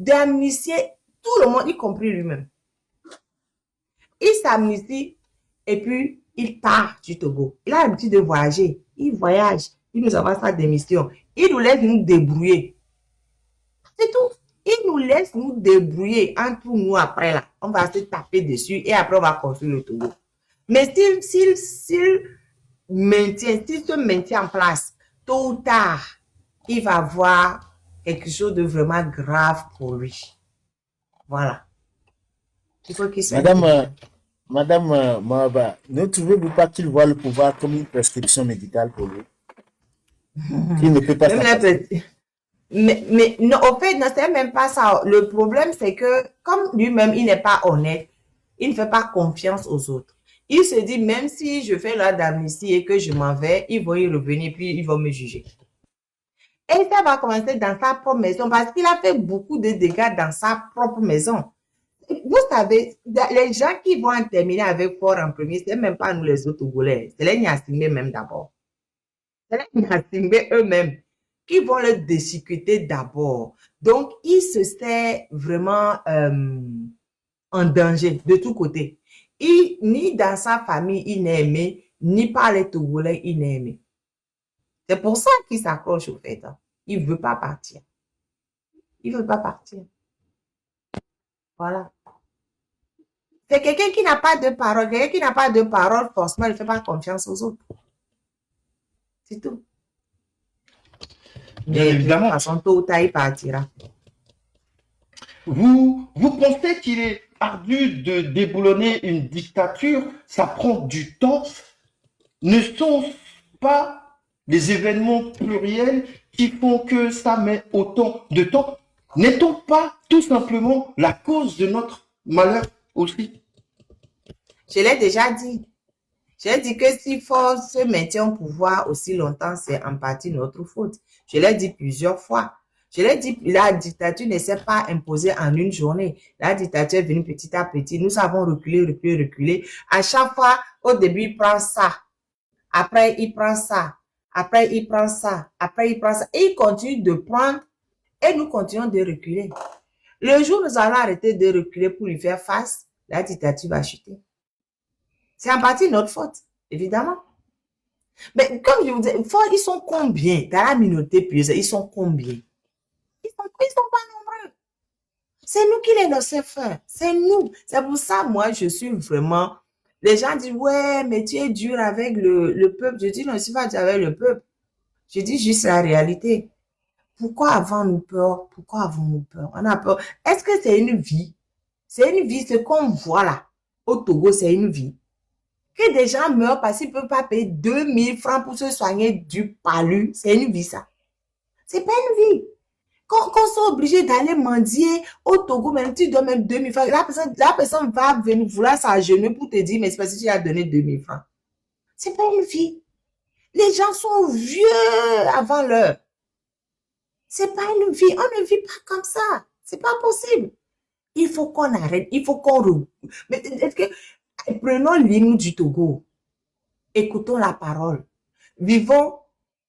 d'amnistier tout le monde, y compris lui-même. Il s'amnistie et puis il part du Togo. Il a l'habitude de voyager. Il voyage. Il nous envoie sa démission. Il nous laisse nous débrouiller. C'est tout. Il nous laisse nous débrouiller entre nous après là. On va se taper dessus et après on va construire le Togo. Mais s'il se maintient en place, tôt ou tard, il va avoir quelque chose de vraiment grave pour lui. Voilà. Il faut qu'il soit Madame Mahaba, ne trouvez-vous pas qu'il voit le pouvoir comme une prescription médicale pour lui? Qu'il ne peut pas s'en passer. Mais non, au fait, non, c'est même pas ça. Le problème, c'est que comme lui-même, il n'est pas honnête, il ne fait pas confiance aux autres. Il se dit, même si je fais la d'amnistie et que je m'en vais, ils vont y revenir, puis ils vont me juger. Et ça va commencer dans sa propre maison parce qu'il a fait beaucoup de dégâts dans sa propre maison. Vous savez, les gens qui vont en terminer avec Fort en premier, c'est même pas nous les autres Togolais, c'est les Nyasingbe même d'abord. C'est les Nyasingbe eux-mêmes qui vont le déchiqueter d'abord. Donc, il se sait vraiment en danger de tous côtés. Ni dans sa famille, il n'est aimé, ni par les Togolais, il n'est aimé. C'est pour ça qu'il s'accroche au fait. Hein. Il ne veut pas partir. Il ne veut pas partir. Voilà. C'est quelqu'un qui n'a pas de parole. Quelqu'un qui n'a pas de parole, forcément, il ne fait pas confiance aux autres. C'est tout. Bien évidemment. De toute façon, tôt ou tard, il partira. Vous pensez qu'il est ardu de déboulonner une dictature? Ça prend du temps. Ne sont pas les événements pluriels qui font que ça met autant de temps? N'est-on pas tout simplement la cause de notre malheur aussi? Je l'ai déjà dit. J'ai dit que si force se maintient au pouvoir aussi longtemps, c'est en partie notre faute. Je l'ai dit plusieurs fois. Je l'ai dit, la dictature ne s'est pas imposée en une journée. La dictature est venue petit à petit. Nous avons reculé. À chaque fois, au début, il prend ça. Après, il prend ça. Après, il prend ça. Après, il prend ça. Et il continue de prendre et nous continuons de reculer. Le jour où nous allons arrêter de reculer pour lui faire face, la dictature va chuter. C'est en partie notre faute, évidemment. Mais comme je vous dis, ils sont combien? Dans la minorité pieuse, ils sont combien? Ils sont pas nombreux. C'est nous qui les laissons faire. C'est nous. C'est pour ça, moi, je suis vraiment... Les gens disent, ouais, mais tu es dur avec le peuple. Je dis, non, je ne suis pas dur avec le peuple. Je dis juste la réalité. Pourquoi avons-nous peur? Pourquoi avons-nous peur? On a peur. Est-ce que c'est une vie? C'est une vie, ce qu'on voit là. Au Togo, c'est une vie. Que des gens meurent parce qu'ils ne peuvent pas payer 2000 francs pour se soigner du palu. C'est une vie, ça. C'est pas une vie. Quand soit obligé d'aller mendier au Togo, même tu dois même 2000 francs. La personne va venir vouloir s'agenouiller pour te dire, mais c'est parce que tu as donné 2000 francs. C'est pas une vie. Les gens sont vieux avant l'heure. C'est pas une vie. On ne vit pas comme ça. C'est pas possible. Il faut qu'on arrête. Il faut qu'on... Mais est-ce que... Prenons l'hymne du Togo. Écoutons la parole. Vivons,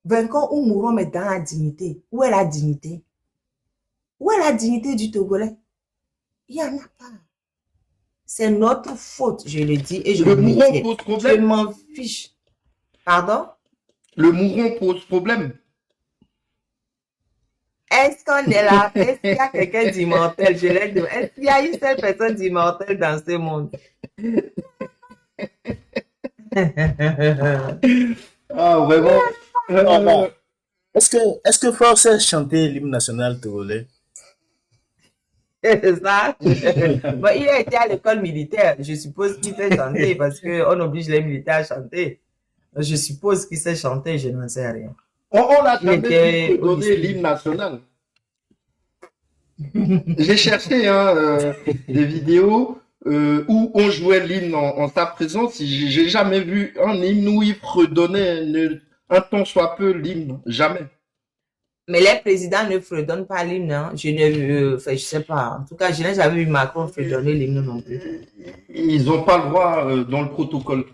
vainquons ou mourons, mais dans la dignité. Où est la dignité? Où est la dignité du Togolais? Il n'y en a pas. C'est notre faute, je le dis, et je Le le mouron dis. pose problème. Je m'en fiche. Pardon? Le mouron pose problème. Est-ce qu'on est là? Est-ce qu'il y a quelqu'un d'immortel? Je l'ai dit. Est-ce qu'il y a une seule personne d'immortel dans ce monde? Ah, vraiment. Non. Est-ce que Force sait chanter l'hymne national togolais? C'est ça. Bon, il a été à l'école militaire. Je suppose qu'il sait chanter parce qu'on oblige les militaires à chanter. Je suppose qu'il sait chanter, je n'en sais rien. On n'a Il jamais était pu au donner lycée. l'hymne national. J'ai cherché des vidéos où on jouait l'hymne en sa présence. J'ai jamais vu un hymne où il fredonnait un tant soit peu l'hymne. Jamais. Mais les présidents ne fredonnent pas l'hymne. Hein. Je sais pas. En tout cas, je n'ai jamais vu Macron fredonner l'hymne non plus. Ils n'ont pas le droit dans le protocole.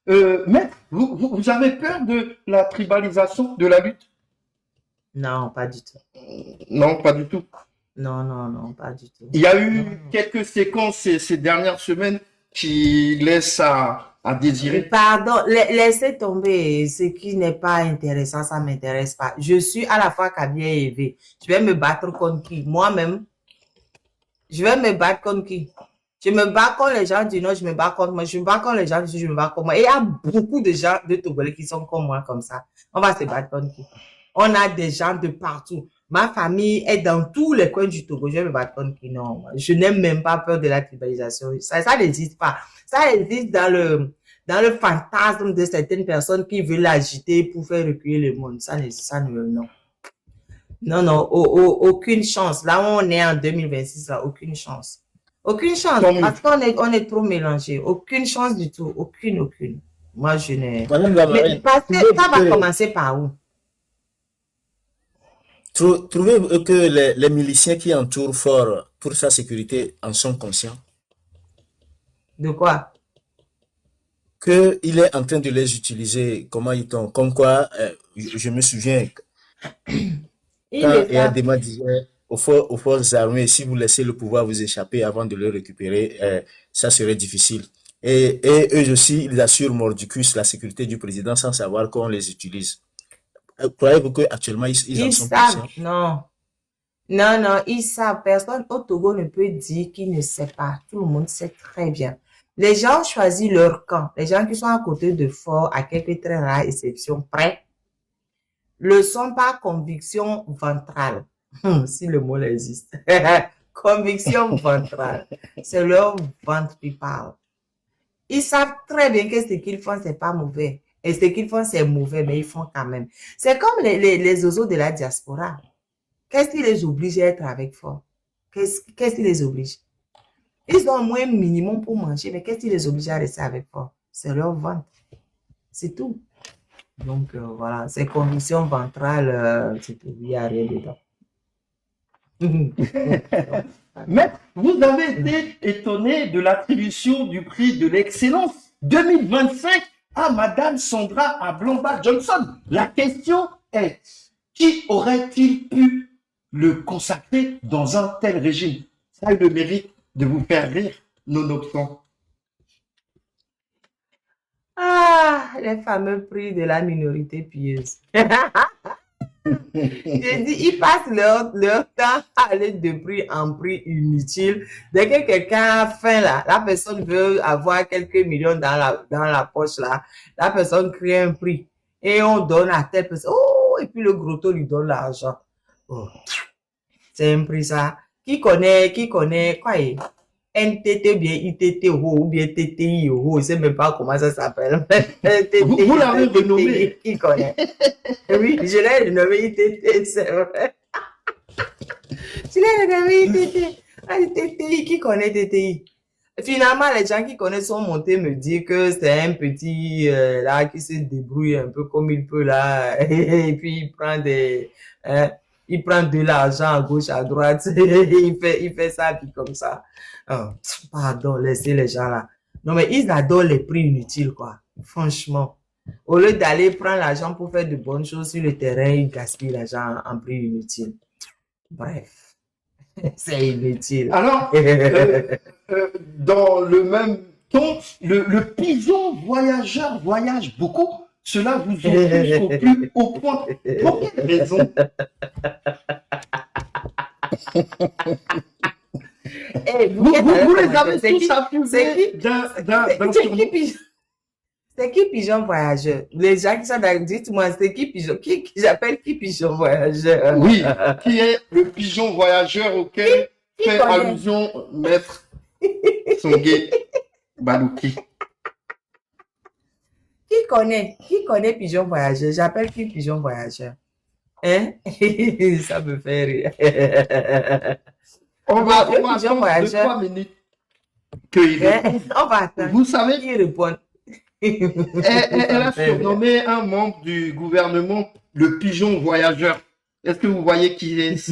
Maître, vous avez peur de la tribalisation de la lutte? Non, pas du tout. Non, pas du tout. Non, non, non, pas du tout. Il y a Non, eu non. quelques séquences ces dernières semaines qui laissent à désirer. Pardon, laissez tomber ce qui n'est pas intéressant, ça m'intéresse pas. Je suis à la fois Kabia et Eve. Je vais me battre contre qui? Moi-même, je vais me battre contre qui? Je me bats contre les gens du Nord, je me bats contre moi. Je me bats contre les gens du Sud, je me bats contre moi. Et il y a beaucoup de gens de Togolais qui sont comme moi, comme ça. On va se battre contre qui? On a des gens de partout. Ma famille est dans tous les coins du Togo. Je vais me battre contre qui? Non, je n'ai même pas peur de la tribalisation. Ça n'existe pas. Ça existe dans le fantasme de certaines personnes qui veulent l'agiter pour faire reculer le monde. Non. Non, non, aucune chance. Là où on est en 2026, là, aucune chance. Aucune chance, Tant mieux. parce on est trop mélangés. Aucune chance du tout. Aucune. Moi, je n'ai... Madame la Mais marraine, parce que ça va trouvez-vous commencer par où? trouvez-vous que les miliciens qui entourent fort pour sa sécurité en sont conscients? De quoi? Qu'il est en train de les utiliser, comment dit-on, comme quoi, je me souviens, Ils quand le savent. Eyadema disait aux forces armées, si vous laissez le pouvoir vous échapper avant de le récupérer, ça serait difficile. Et eux aussi, ils assurent mordicus la sécurité du président sans savoir qu'on les utilise. Croyez-vous qu'actuellement, ils en Ils sont savent. conscients? Non. Non, non, ils savent. Personne au Togo ne peut dire qu'il ne sait pas. Tout le monde sait très bien. Les gens choisissent leur camp. Les gens qui sont à côté de fort, à quelques très rares exceptions près, le sont par conviction ventrale. Si le mot existe. Conviction ventrale. C'est leur ventre qui parle. Ils savent très bien que ce qu'ils font, c'est pas mauvais. Et ce qu'ils font, c'est mauvais, mais ils font quand même. C'est comme les oiseaux de la diaspora. Qu'est-ce qui les oblige à être avec fort? Qu'est-ce qui les oblige? Ils ont au moins un minimum pour manger, mais qu'est-ce qui les oblige à rester avec fort? C'est leur ventre. C'est tout. Donc, voilà, c'est conditions ventrales, c'est tout. Il n'y a rien dedans. Mais vous avez été étonné de l'attribution du prix de l'excellence 2025 à Madame Sandra Ablomba Johnson. La question est, qui aurait-il pu le consacrer dans un tel régime? Ça a eu le mérite de vous faire rire, nonobstant. Ah, les fameux prix de la minorité pieuse. J'ai dit, ils passent leur temps à aller de prix en prix inutile. Dès que quelqu'un a faim là, la personne veut avoir quelques millions dans la poche là, la personne crée un prix. Et on donne à telle personne. Oh, et puis le gros taux lui donne l'argent. Oh, c'est un prix ça. Qui connaît, quoi, NTT bien ITT ou bien TTI ou je sais même pas comment ça s'appelle. Vous l'avez renommé. Qui connaît? Oui, je l'ai renommé ITT, c'est vrai. Je l'ai renommé ITT. Ah, TTI, qui connaît TTI? Finalement, les gens qui connaissent sont montés me dire que c'est un petit là qui se débrouille un peu comme il peut là, et puis il prend de l'argent à gauche, à droite, il fait ça puis comme ça. Oh, pardon, laissez les gens là. Non mais ils adorent les prix inutiles quoi. Franchement, au lieu d'aller prendre l'argent pour faire de bonnes choses sur le terrain, ils gaspillent l'argent en prix inutile. Bref, c'est inutile. Alors, dans le même ton, le pigeon voyageur voyage beaucoup. Cela vous oblige au plus haut point. Pour quelle raison? Hey, Vous les avez c'est tous qui, accusés d'un surnom. c'est qui pigeon voyageur? Les gens qui sont dans, dites-moi, c'est qui pigeon? J'appelle qui pigeon voyageur? Oui, qui est le pigeon voyageur auquel fait connaît? allusion Maître Songué Balouki. Qui connaît pigeon voyageur? J'appelle qui pigeon voyageur? Hein? Ça me fait rire. On va pigeon attendre voyageur. 2-3 minutes qu'il réponde. On va attendre. Vous savez, Qui répond? elle a surnommé un membre du gouvernement le pigeon voyageur. Est-ce que vous voyez qui est?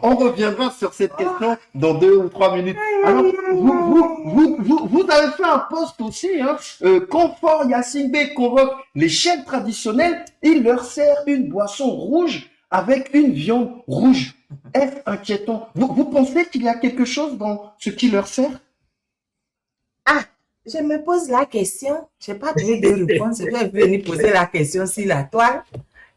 on reviendra sur cette question dans 2 ou 3 minutes. Alors, vous avez fait un post aussi, hein, quand Fort Yacine Bey convoque les chefs traditionnels, il leur sert une boisson rouge avec une viande rouge. Est-ce inquiétant? Vous pensez qu'il y a quelque chose dans ce qui leur sert? Ah, je me pose la question. Je n'ai pas trouvé de réponse. Je vais venir poser la question sur la toile.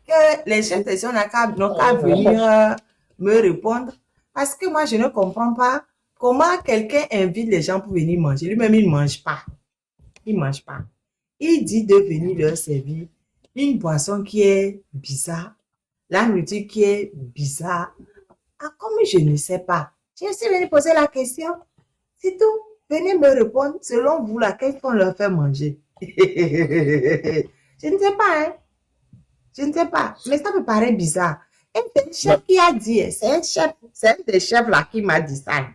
Que les chefs de n'ont qu'à venir me répondre. Parce que moi, je ne comprends pas comment quelqu'un invite les gens pour venir manger. Lui-même, il ne mange pas. Il ne mange pas. Il dit de venir leur servir une boisson qui est bizarre, la nourriture qui est bizarre. Ah, comme je ne sais pas, je suis venue poser la question. C'est tout. Venez me répondre selon vous, laquelle qu'on leur fait manger. Je ne sais pas, hein. Je ne sais pas, mais ça me paraît bizarre. Et c'est le chef qui a dit, c'est un des chefs là qui m'a dit ça.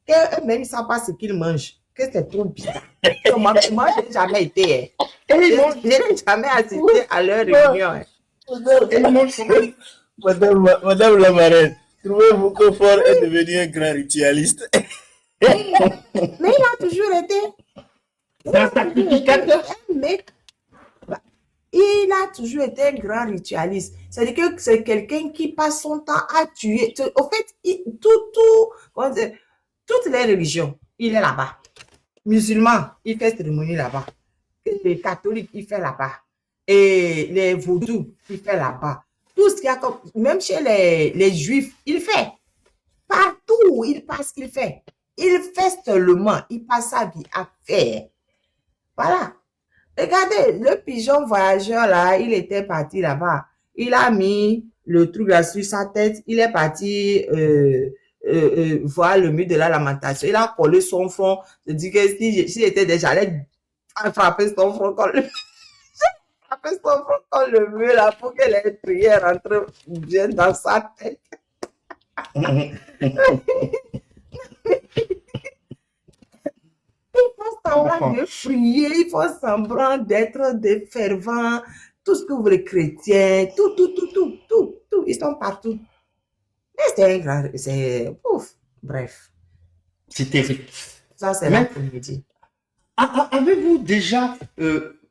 Qu'eux-mêmes, ils ne savent pas ce qu'ils mangent, que c'est trop bizarre. Moi, je n'ai jamais été. Je n'ai jamais assisté à leur réunion. Madame la marraine, trouvez-vous que Fort est devenu un grand ritualiste? Mais il a toujours été. C'est un sacrificateur. Il a toujours été un grand ritualiste. C'est-à-dire que c'est quelqu'un qui passe son temps à tuer. Au fait, toutes les religions, il est là-bas. Musulman, il fait cérémonie là-bas. Les catholiques, il fait là-bas. Et les vaudous, il fait là-bas. Tout ce qu'il y a comme, même chez les juifs, il fait. Partout où il passe, il fait. Il fait seulement, il passe sa vie à faire. Voilà. Regardez, le pigeon voyageur là, il était parti là-bas. Il a mis le truc là sur sa tête. Il est parti voir le mur de la lamentation. Il a collé son front. Je dis que s'il était déjà allé frapper son front contre le mur là pour que les prières rentrent bien dans sa tête. Il faut semblant de prier, il faut semblant d'être des fervents, tout ce que vous voulez, chrétiens, tout. Ils sont partout. Mais c'est un grand, c'est, ouf, bref. C'est terrible. Ça, c'est la comédie. Avez-vous déjà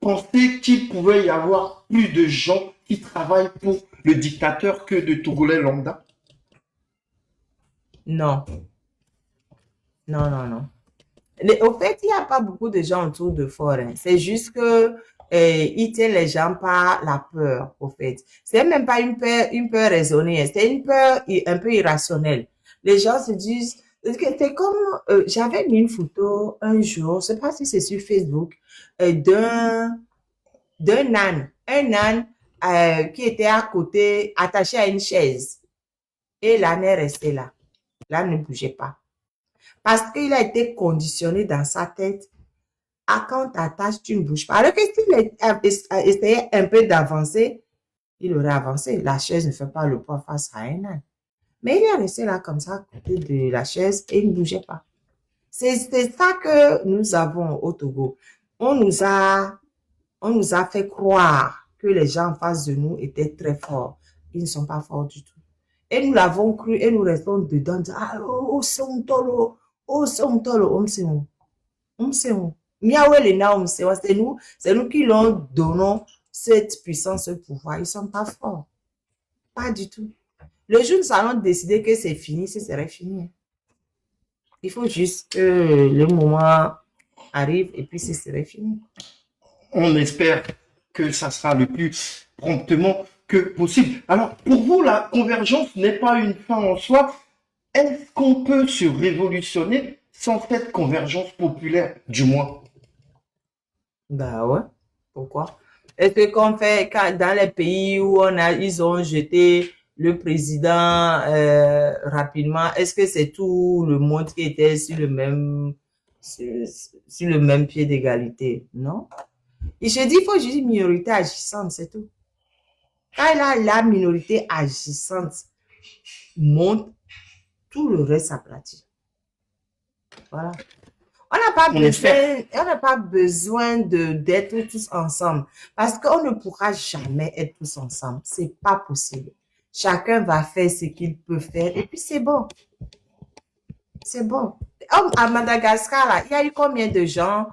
pensé qu'il pouvait y avoir plus de gens qui travaillent pour le dictateur que de Togolais lambda? Non. Au fait, il n'y a pas beaucoup de gens autour de Fort. Hein. C'est juste que il tient les gens par la peur, au fait. C'est même pas une peur raisonnée, c'est une peur un peu irrationnelle. Les gens se disent que c'est comme j'avais mis une photo un jour, je sais pas si c'est sur Facebook, d'un âne, qui était à côté, attaché à une chaise. Et l'âne est resté là. L'âne ne bougeait pas. Parce qu'il a été conditionné dans sa tête. Ah, quand tu t'attaches, tu ne bouges pas. Alors que s'il essayait un peu d'avancer, il aurait avancé. La chaise ne fait pas le poids face à un âne. Mais il est resté là comme ça, à côté de la chaise, et il ne bougeait pas. C'est ça que nous avons au Togo. On nous a fait croire que les gens en face de nous étaient très forts. Ils ne sont pas forts du tout. Et nous l'avons cru et nous restons dedans. Ah, c'est un tolo. C'est nous qui leur donnons cette puissance, ce pouvoir. Ils ne sont pas forts. Pas du tout. Le jour où nous allons décider que c'est fini, ce serait fini. Il faut juste que le moment arrive et puis ce serait fini. On espère que ça sera le plus promptement que possible. Alors, pour vous, la convergence n'est pas une fin en soi. Est-ce qu'on peut se révolutionner sans cette convergence populaire, du moins? Bah ouais, pourquoi? Est-ce que qu'on fait dans les pays où ils ont jeté le président rapidement, est-ce que c'est tout le monde qui était sur le même pied d'égalité? Non. Et je dis, il faut juste une minorité agissante, c'est tout. Quand la minorité agissante monte, tout le reste s'aplatit. Voilà. On n'a pas besoin d'être tous ensemble parce qu'on ne pourra jamais être tous ensemble. C'est pas possible. Chacun va faire ce qu'il peut faire et puis c'est bon. C'est bon. À Madagascar, là, il y a eu combien de gens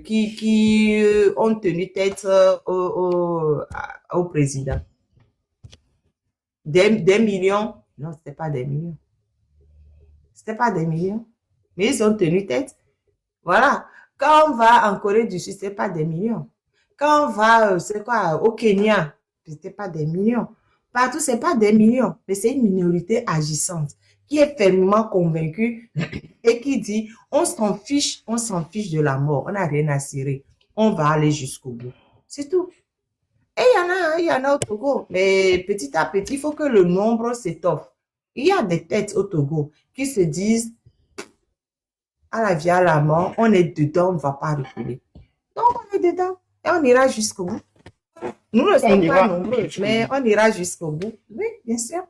qui ont tenu tête au président? Des millions? Non, c'était pas des millions. C'était pas des millions. Mais ils ont tenu tête. Voilà. Quand on va en Corée du Sud, c'est pas des millions. Quand on va, c'est quoi, au Kenya, c'était pas des millions. Partout, c'est pas des millions, mais c'est une minorité agissante qui est fermement convaincue et qui dit, on s'en fiche de la mort, on n'a rien à cirer, on va aller jusqu'au bout. C'est tout. Et il y en a au Togo, mais petit à petit, il faut que le nombre s'étoffe. Il y a des têtes au Togo qui se disent, à la vie, à la mort, on est dedans, on ne va pas reculer. Donc, on est dedans et on ira jusqu'au bout. Nous ne On sommes pas ira nombreux, jusqu'au mais bout. on ira jusqu'au bout. Oui, bien sûr.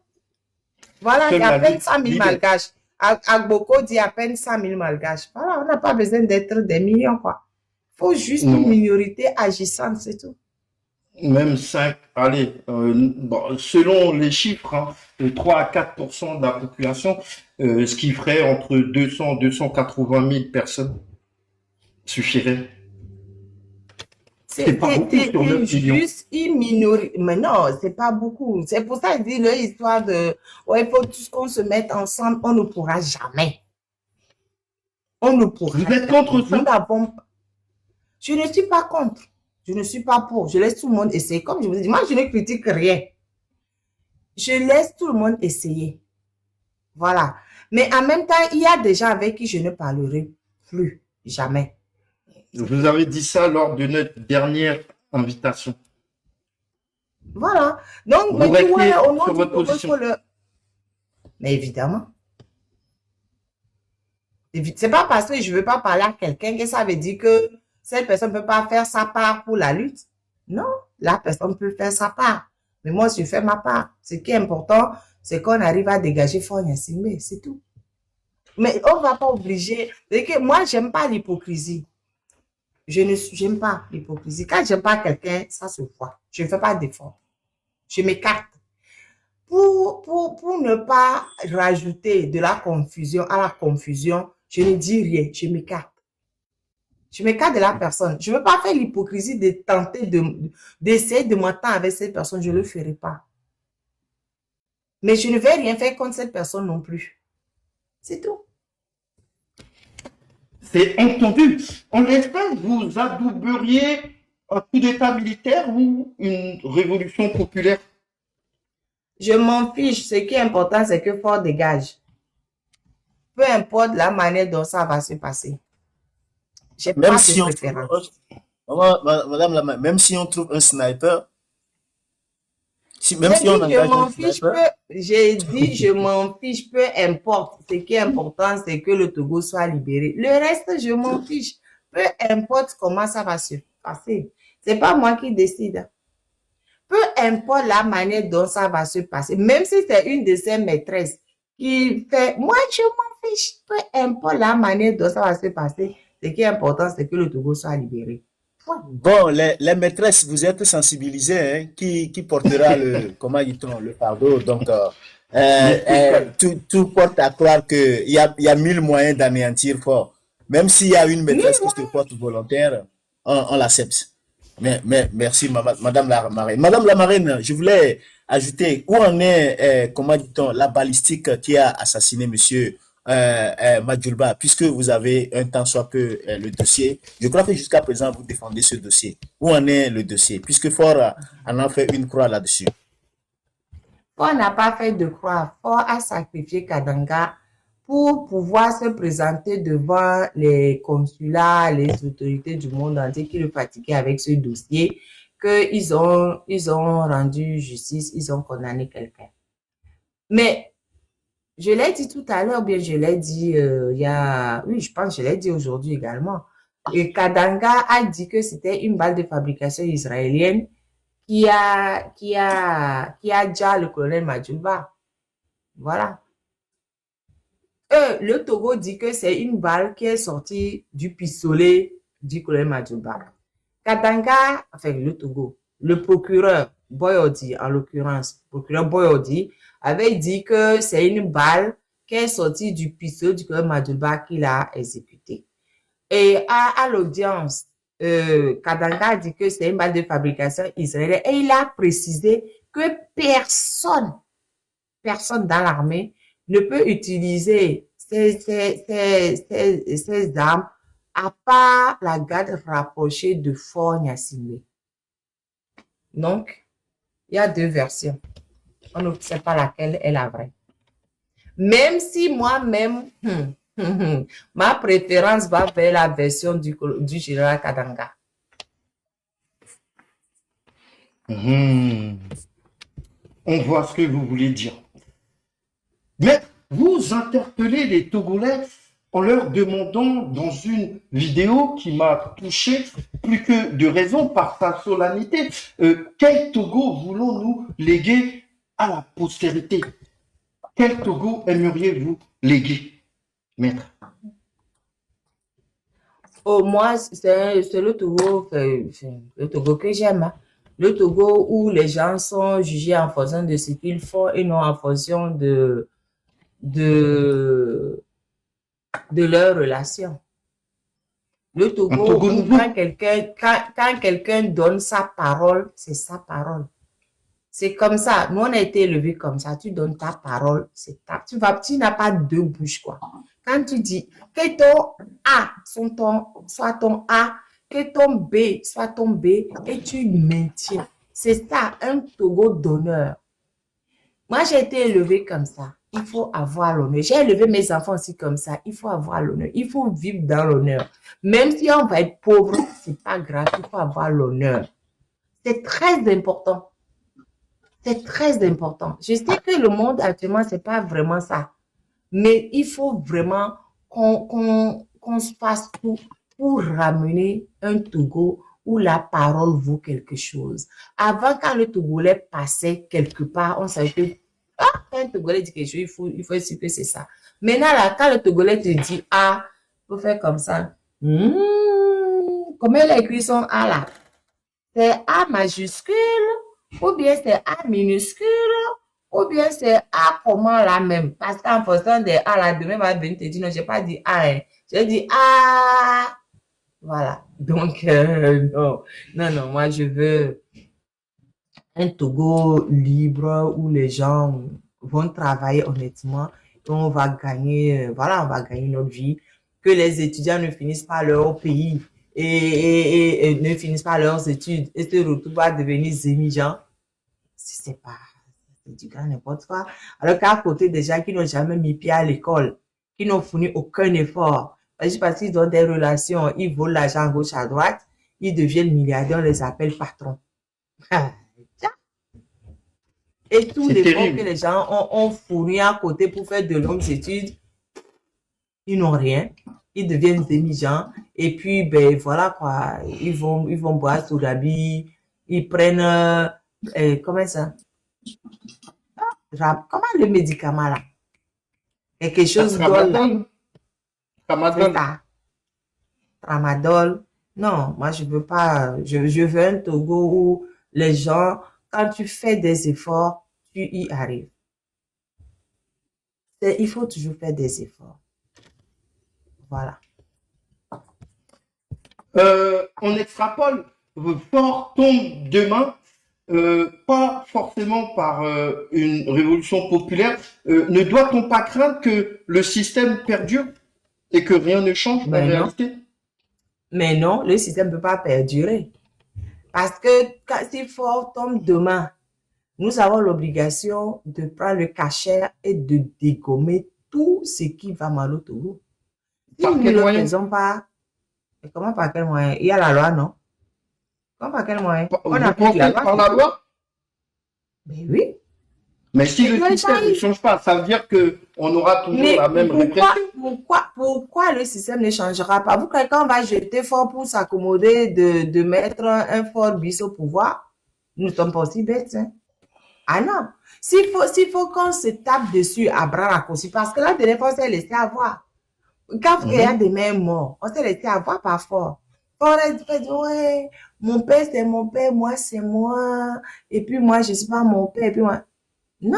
Voilà, il y Seule a à la peine 100 000 liberté. malgaches. Agboko dit à peine 100 000 malgaches. Voilà, on n'a pas besoin d'être des millions, quoi. Il faut juste une Non. minorité agissante, c'est tout. Même 5, allez, bon, selon les chiffres, hein, 3 à 4% de la population, ce qui ferait entre 200 et 280 000 personnes suffirait. C'est pas beaucoup sur T'es 9 millions. juste une minorité. Mais non, c'est pas beaucoup. C'est pour ça que je dis l'histoire de, ouais, il faut tous qu'on se mette ensemble. On ne pourra jamais. On ne pourra Vous êtes jamais. contre Nous ça? n'avons Je ne suis pas contre. Je ne suis pas pour. Je laisse tout le monde essayer. Comme je vous ai dit, moi, je ne critique rien. Je laisse tout le monde essayer. Voilà. Mais en même temps, il y a des gens avec qui je ne parlerai plus. Jamais. Vous avez dit ça lors de notre dernière invitation. Voilà. Donc, Vous me dit, ouais, restez au nom sur du votre Togo, il position. faut le... Mais évidemment. C'est pas parce que je veux pas parler à quelqu'un que ça veut dire que cette personne ne peut pas faire sa part pour la lutte. Non, la personne peut faire sa part. Mais moi, je fais ma part. Ce qui est important, c'est qu'on arrive à dégager Faure Gnassingbé, c'est tout. Mais on va pas obliger. C'est que moi, j'aime pas l'hypocrisie. J'aime pas l'hypocrisie. Quand j'aime pas quelqu'un, ça se voit. Je ne fais pas d'effort. Je m'écarte. Pour ne pas rajouter de la confusion à la confusion, je ne dis rien, je m'écarte. Je m'écarte de la personne. Je ne veux pas faire l'hypocrisie de tenter d'essayer de m'entendre avec cette personne, je ne le ferai pas. Mais je ne vais rien faire contre cette personne non plus. C'est tout. C'est entendu. En l'espèce, vous adouberiez un coup d'État militaire ou une révolution populaire? Je m'en fiche. Ce qui est important, c'est que Faure dégage. Peu importe la manière dont ça va se passer. J'ai Même pas si de on préférence. même si on trouve un sniper, même J'ai si on dit, je engage un m'en fiche, sniper, j'ai dit, je m'en fiche, peu importe. Ce qui est important, c'est que le Togo soit libéré. Le reste, je m'en fiche. Peu importe comment ça va se passer. C'est pas moi qui décide. Peu importe la manière dont ça va se passer. Même si c'est une de ses maîtresses qui fait, moi, je m'en fiche. Peu importe la manière dont ça va se passer. Ce qui est important, c'est que le Togo soit libéré. Point. bon, les maîtresses, vous êtes sensibilisés, hein, qui portera le, comment dit-on, le fardeau. Donc, tout porte à croire il y a mille moyens d'anéantir Fort. Même s'il y a une maîtresse qui se porte volontaire, on l'accepte. Mais merci, Madame la Marraine. Madame la Marraine, je voulais ajouter, où en est, comment dit-on, la balistique qui a assassiné Monsieur Madjulba, puisque vous avez un tant soit peu le dossier. Je crois que jusqu'à présent, vous défendez ce dossier. Où en est le dossier? Puisque Fort en a fait une croix là-dessus. Faure n'a pas fait de croix. Faure a sacrifié Kadanga pour pouvoir se présenter devant les consulats, les autorités du monde entier qui le fatiguaient avec ce dossier, qu'ils ils ont rendu justice, ils ont condamné quelqu'un. Mais je l'ai dit tout à l'heure, bien je l'ai dit oui, je pense que je l'ai dit aujourd'hui également. Et Kadanga a dit que c'était une balle de fabrication israélienne qui a déjà le colonel Madjulba. Voilà. Le Togo dit que c'est une balle qui est sortie du pistolet du colonel Madjulba. Katanga, enfin le Togo, le procureur Boyodi, en l'occurrence, procureur Boyodi, avait dit que c'est une balle qui est sortie du pistolet du colonel Madouba qu'il a exécuté. Et à l'audience, Kadanga a dit que c'est une balle de fabrication israélienne et il a précisé que personne dans l'armée ne peut utiliser ces armes à part la garde rapprochée de Fort Gnassingbé. Donc, il y a deux versions. On ne sait pas laquelle est la vraie. Même si moi-même, ma préférence va vers la version du général Kadanga. On voit ce que vous voulez dire. Mais vous interpellez les Togolais en leur demandant dans une vidéo qui m'a touché plus que de raison par sa solennité, quel Togo voulons-nous léguer à la postérité? Quel Togo aimeriez-vous léguer, maître? Oh, moi, c'est le Togo que j'aime. Hein. Le Togo où les gens sont jugés en fonction de ce qu'ils font et non en fonction de leur relation. Le Togo où quand quelqu'un donne sa parole, c'est sa parole. C'est comme ça. Nous, on a été élevés comme ça. Tu donnes ta parole, c'est ta. Tu n'as pas deux bouches, quoi. Quand tu dis que ton A soit ton A, que ton B soit ton B, et tu maintiens. C'est ça, un Togo d'honneur. Moi, j'ai été élevée comme ça. Il faut avoir l'honneur. J'ai élevé mes enfants aussi comme ça. Il faut avoir l'honneur. Il faut vivre dans l'honneur. Même si on va être pauvre, c'est pas grave. Il faut avoir l'honneur. C'est très important. C'est très important. Je sais que le monde actuellement, c'est pas vraiment ça. Mais il faut vraiment qu'on se fasse tout pour ramener un Togo où la parole vaut quelque chose. Avant, quand le Togolais passait quelque part, on savait que quand un Togolais dit quelque chose, il faut être sûr que c'est ça. Maintenant, là, quand le Togolais te dit A, il faut faire comme ça. Comment il a écrit son A là? C'est A majuscule, ou bien c'est A minuscule, ou bien c'est A comment là même. Parce qu'en fonction des A là, demain va venir te dire non, j'ai pas dit A, hein. J'ai dit A. Voilà. Donc, non, moi je veux un Togo libre où les gens vont travailler honnêtement et on va gagner, voilà, on va gagner notre vie. Que les étudiants ne finissent pas leur pays et ne finissent pas leurs études et se retrouvent à devenir émigrants. C'est pas, c'est du grand n'importe quoi. Alors qu'à côté des gens qui n'ont jamais mis pied à l'école, qui n'ont fourni aucun effort, parce qu'ils ont des relations, ils volent l'argent à gauche à droite, ils deviennent milliardaires, on les appelle patrons. Et tous les efforts que les gens ont fourni à côté pour faire de longues études, ils n'ont rien. Ils deviennent des migrants. Et puis, ben voilà quoi. Ils vont boire Sodabi. Ils prennent, comment ça? Comment le médicament là? Quelque chose Tramadol. Tramadol. Tramadol. Non, moi je veux pas. Je veux un Togo où les gens, quand tu fais des efforts, tu y arrives. Il faut toujours faire des efforts. Voilà. On extrapole. Fort tombe demain, pas forcément par une révolution populaire. Ne doit-on pas craindre que le système perdure et que rien ne change en réalité? Mais non, le système ne peut pas perdurer. Parce que si Fort tombe demain, nous avons l'obligation de prendre le cachet et de dégommer tout ce qui va mal au Togo. Si nous ne le faisons pas, comment par quel moyen? Il y a la loi, non? Comment par quel moyen? On applique la loi. Par la loi? Ben oui. Mais si le système ne change pas, ça veut dire qu'on aura toujours la même répression. Pourquoi le système ne changera pas? Vous, quelqu'un va jeter fort pour s'accommoder de mettre un fort bis au pouvoir? Nous ne sommes pas aussi bêtes, hein? Ah non. S'il faut qu'on se tape dessus à bras raccourcis, parce que la dernière fois, on s'est laissé avoir. Quand il y a des mains morts, on s'est laissé avoir par fort. On fait, ouais, mon père, c'est mon père, moi, c'est moi. Et puis moi, je ne suis pas mon père. Et puis moi, non.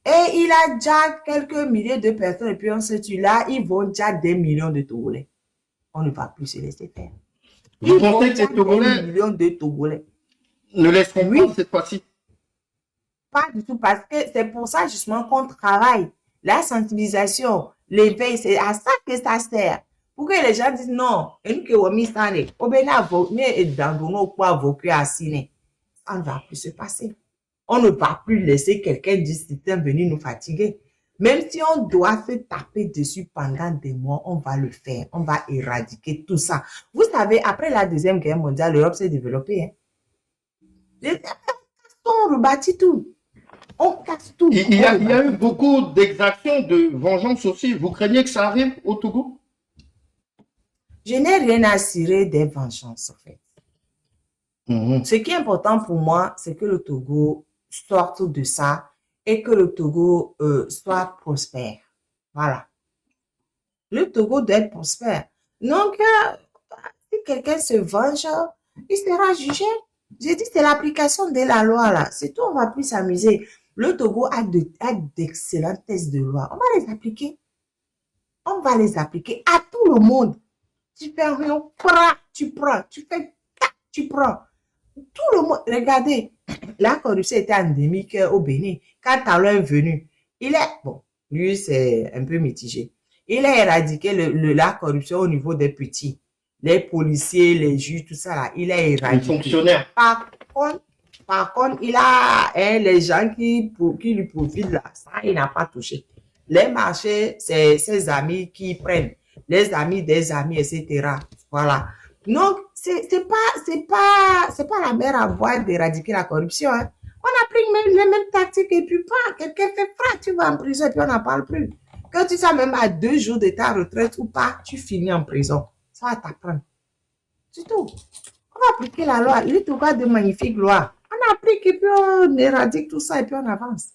Et il a déjà quelques milliers de personnes. Et puis on se tue là, ils vont déjà des millions de Togolais. On ne va plus se laisser faire. Vous Ils vont pensez que déjà les des Togolais millions de Togolais. ne laisseront Oui, pas cette fois-ci? pas du tout, parce que c'est pour ça justement qu'on travaille. La sensibilisation, l'éveil, c'est à ça que ça sert. Pour que les gens disent non, et nous que on mis ça, au bénin, mais dans nos poids, vos à ciné, ça ne va plus se passer. On ne va plus laisser quelqu'un du système venir nous fatiguer. Même si on doit se taper dessus pendant des mois, on va le faire. On va éradiquer tout ça. Vous savez, après la Deuxième Guerre mondiale, l'Europe s'est développée. Hein. Les on rebâtit tout. On casse tout. Il y a eu beaucoup d'exactions, de vengeance aussi. Vous craignez que ça arrive au Togo? Je n'ai rien à cirer des vengeances, en fait. Ce qui est important pour moi, c'est que le Togo sorte de ça et que le Togo soit prospère. Voilà. Le Togo doit être prospère. Donc, si quelqu'un se venge, il sera jugé. J'ai dit, c'est l'application de la loi, là. C'est tout, on va plus s'amuser. Le Togo a d'excellents tests de loi. On va les appliquer. On va les appliquer à tout le monde. Tu fais rien, tu prends. Tu fais tac, tu prends. Tout le monde, regardez, la corruption était endémique au Bénin. Quand Talon est venu, il est, bon, lui c'est un peu mitigé. Il a éradiqué la corruption au niveau des petits. Les policiers, les juges, tout ça là, il a Les éradiqué. fonctionnaires. Par contre, il a les gens qui lui profitent là, ça, il n'a pas touché. Les marchés, c'est ses amis qui prennent. Les amis des amis, etc. Voilà. Donc, c'est pas la mer à boire d'éradiquer la corruption. Hein. On a pris les mêmes tactiques et puis pas, quelqu'un fait frappe, tu vas en prison et puis on n'en parle plus. Quand tu sais même à 2 jours de ta retraite ou pas, tu finis en prison. Ça va t'apprendre. C'est tout. On va appliquer la loi. Il y a de magnifiques lois. On applique et puis on éradique tout ça et puis on avance.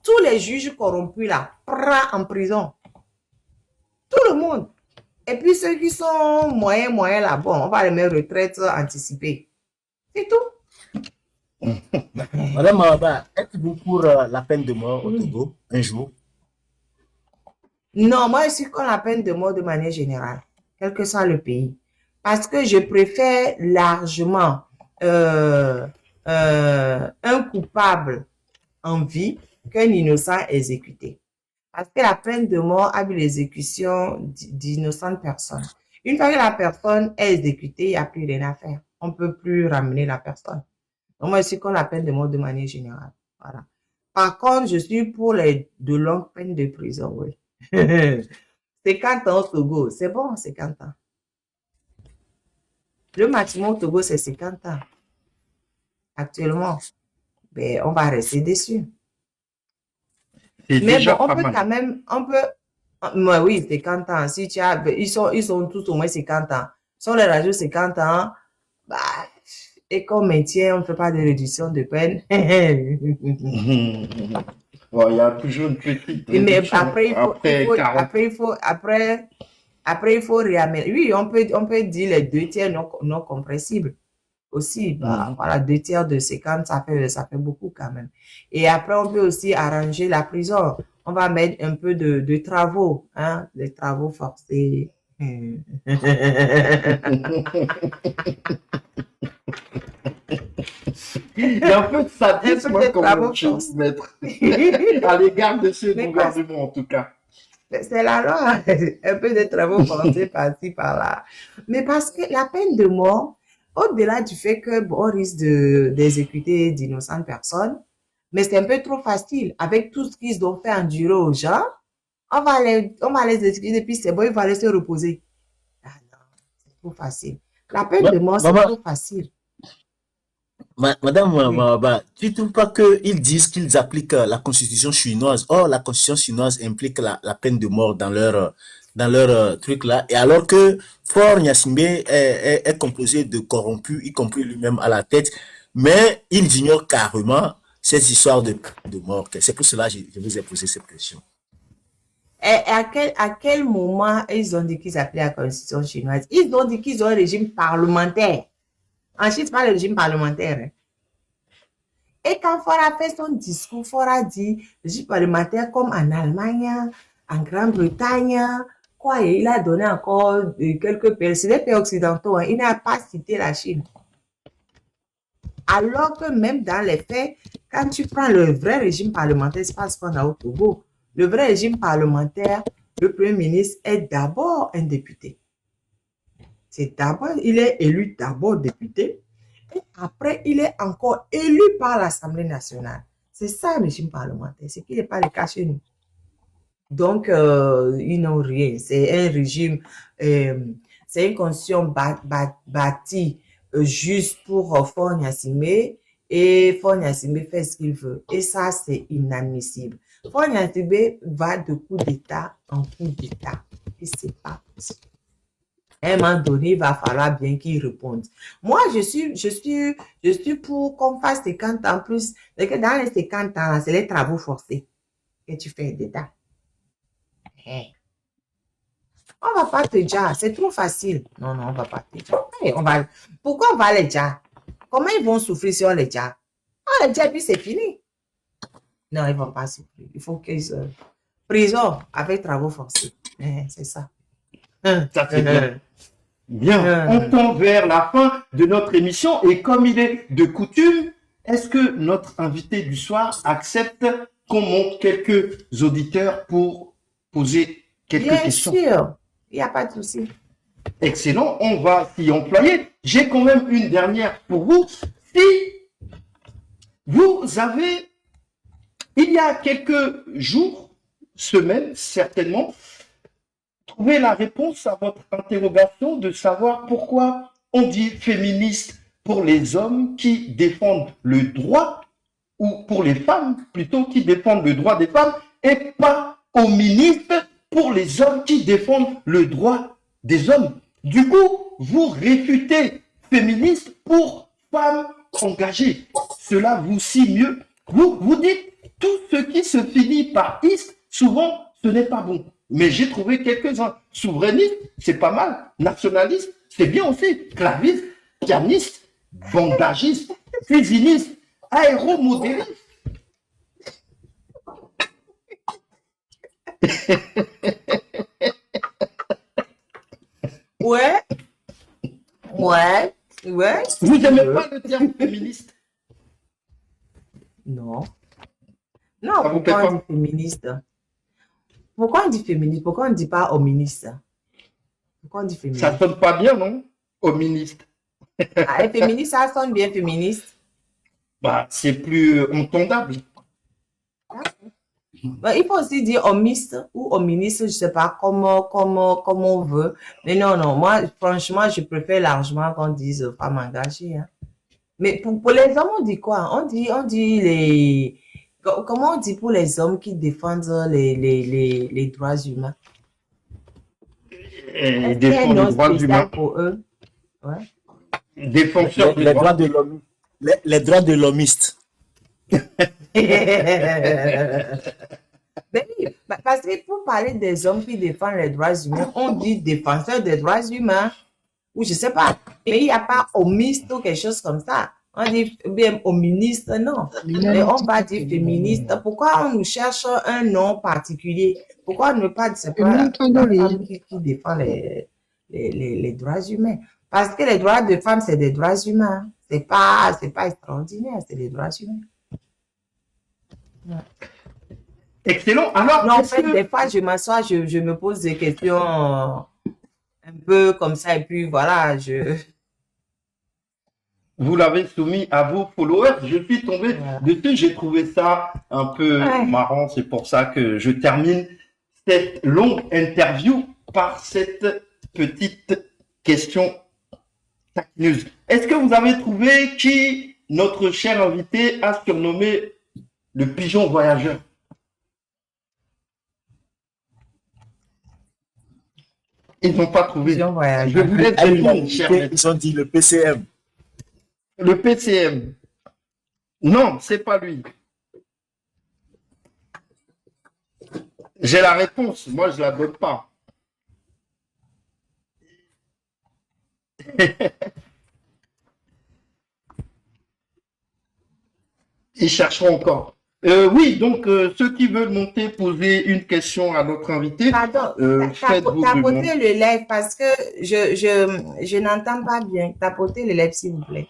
Tous les juges corrompus là, prend en prison. Tout le monde. Et puis ceux qui sont moyens là, bon, on va les mettre retraite anticipée. C'est tout. Madame Mawaba, êtes-vous pour la peine de mort au Togo un jour? Non, moi je suis contre la peine de mort de manière générale, quel que soit le pays. Parce que je préfère largement un coupable en vie qu'un innocent exécuté. Parce que la peine de mort a vu l'exécution d'innocentes personnes. Une fois que la personne est exécutée, il n'y a plus rien à faire. On ne peut plus ramener la personne. Donc, moi, je suis contre la peine de mort de manière générale. Voilà. Par contre, je suis pour de longues peines de prison, oui. 50 ans au Togo, c'est bon, 50 ans. Le maximum au Togo, c'est 50 ans. Actuellement, ben, on va rester dessus. Mais bon, on peut quand même, oui, 50 ans. Si tu as, ils sont tous au moins 50 ans. Si on les rajoute 50 ans, bah, et qu'on maintient, on ne fait pas de réduction de peine. Bon, il y a toujours une petite réduction. Mais après, il faut réamener. Oui, on peut dire les 2 tiers non compressibles. Aussi, bah, voilà, 2 tiers de 50, ça fait beaucoup quand même. Et après, on peut aussi arranger la prison. On va mettre un peu de travaux, hein, des travaux forcés. Il y a un peu de sadisme comme chose, maître, à l'égard de ce gouvernement, en tout cas. C'est la loi, un peu de travaux forcés par-ci, par-là. Mais parce que la peine de mort, au-delà du fait que bon, on risque d'exécuter d'innocentes personnes, mais c'est un peu trop facile. Avec tout ce qu'ils ont fait endurer aux gens, on va les exécuter, puis c'est bon, ils vont aller se reposer. Ah non, c'est trop facile. La peine de mort, c'est trop facile. Madame Mawaba, tu ne trouves pas qu'ils disent qu'ils appliquent la constitution chinoise? Or, la constitution chinoise implique la peine de mort dans leur truc là. Et alors que Faure Gnassingbé est composé de corrompus, y compris lui-même à la tête, mais ils ignorent carrément ces histoires de mort. C'est pour cela que je vous ai posé cette question. Et à quel moment ils ont dit qu'ils appelaient la constitution chinoise? Ils ont dit qu'ils ont un régime parlementaire. En Chine, c'est pas le régime parlementaire. Hein. Et quand Fora fait son discours, Fora dit régime parlementaire comme en Allemagne, en Grande-Bretagne, quoi, et il a donné encore quelques pays, c'est des pays occidentaux, hein, il n'a pas cité la Chine. Alors que même dans les faits, quand tu prends le vrai régime parlementaire, c'est pas ce qu'on a au Togo. Le vrai régime parlementaire, le Premier ministre est d'abord un député. C'est d'abord, il est élu d'abord député, et après, il est encore élu par l'Assemblée nationale. C'est ça le régime parlementaire, c'est qu'il n'est pas le cas chez nous. Donc, ils n'ont rien. C'est un régime, c'est une constitution bâtie juste pour Faure Gnassingbé, et Faure Gnassingbé fait ce qu'il veut. Et ça, c'est inadmissible. Faure Gnassingbé va de coup d'État en coup d'État. Et c'est pas possible. À un moment donné, il va falloir bien qu'il réponde. Moi, je suis pour qu'on fasse 50 ans plus. Dans les 50 ans, c'est les travaux forcés que tu fais d'État. Hey. On va pas te dire, c'est trop facile. Non, on va pas te dire. Hey, pourquoi on va les dire? Comment ils vont souffrir si on les dit? On les dit et puis c'est fini. Non, ils vont pas souffrir. Il faut qu'ils prison avec travaux forcés. C'est ça. Ça, c'est bien. Bien, on tend vers la fin de notre émission et comme il est de coutume, est-ce que notre invité du soir accepte qu'on monte quelques auditeurs pour poser quelques questions? Bien sûr, il n'y a pas de souci. Excellent, on va s'y employer. J'ai quand même une dernière pour vous. Si vous avez, il y a quelques jours, semaines certainement, trouvé la réponse à votre interrogation de savoir pourquoi on dit féministe pour les hommes qui défendent le droit, ou pour les femmes plutôt qui défendent le droit des femmes, et pas féministe pour les hommes qui défendent le droit des hommes. Du coup, vous réfutez féministe pour femmes engagées. Cela vous sied mieux. Vous dites tout ce qui se finit par iste, souvent ce n'est pas bon. Mais j'ai trouvé quelques-uns. Souverainiste, c'est pas mal. Nationaliste, c'est bien aussi. Claviste, pianiste, bandagiste, cuisiniste, aéromodéliste. Ouais. Vous n'aimez pas le terme féministe? Non. Ça Non, vous plaît pourquoi on pas? dit féministe? Pourquoi on dit féministe? Pourquoi on ne dit pas hoministe? Pourquoi on dit Ça féministe? sonne pas bien, non? Hoministe. Ah, et féministe, ça sonne bien féministe. Bah, c'est plus entendable. Il faut aussi dire homiste ou hoministe, je sais pas, comment on veut. Mais non, moi, franchement, je préfère largement qu'on dise femme engagée. Hein. Mais pour les hommes, on dit quoi? On dit les... Comment on dit pour les hommes qui défendent les droits humains? Et Est-ce qu'il y a un défendre nom les droits spécial humains. pour eux? Ouais. Défenseur des Les droits. droits de l'homme. Les droits de l'homiste. Mais oui, parce que pour parler des hommes qui défendent les droits humains, on dit défenseur des droits humains, ou je sais pas, mais il n'y a pas homiste ou quelque chose comme ça. On dit bien hoministe, non. Mais on va dire féministe. Pourquoi on nous cherche un nom particulier? Pourquoi ne pas dire c'est pas la femme qui défend les droits humains? Parce que les droits de femmes, c'est des droits humains. C'est pas extraordinaire, c'est des droits humains. Excellent. Alors, Non, en est-ce fait, que des fois, je m'assois, je me pose des questions un peu comme ça, et puis voilà, vous l'avez soumis à vos followers? Je suis tombé voilà. dessus, j'ai trouvé ça un peu Ouais. marrant. C'est pour ça que je termine cette longue interview par cette petite question taquineuse. Est-ce que vous avez trouvé qui notre cher invité a surnommé le pigeon voyageur? Ils n'ont pas trouvé. Pigeon Je voyageur. vous laisse À répondre, cher l'unanimité, maître. ils ont dit le PCM. Le PCM. Non, c'est pas lui. J'ai la réponse. Moi, je la donne pas. Ils chercheront encore. Oui, donc ceux qui veulent monter poser une question à notre invité, Pardon, faites-vous tapotez demander. le lèvre parce que je n'entends pas bien. Tapotez le lèvre, s'il vous plaît.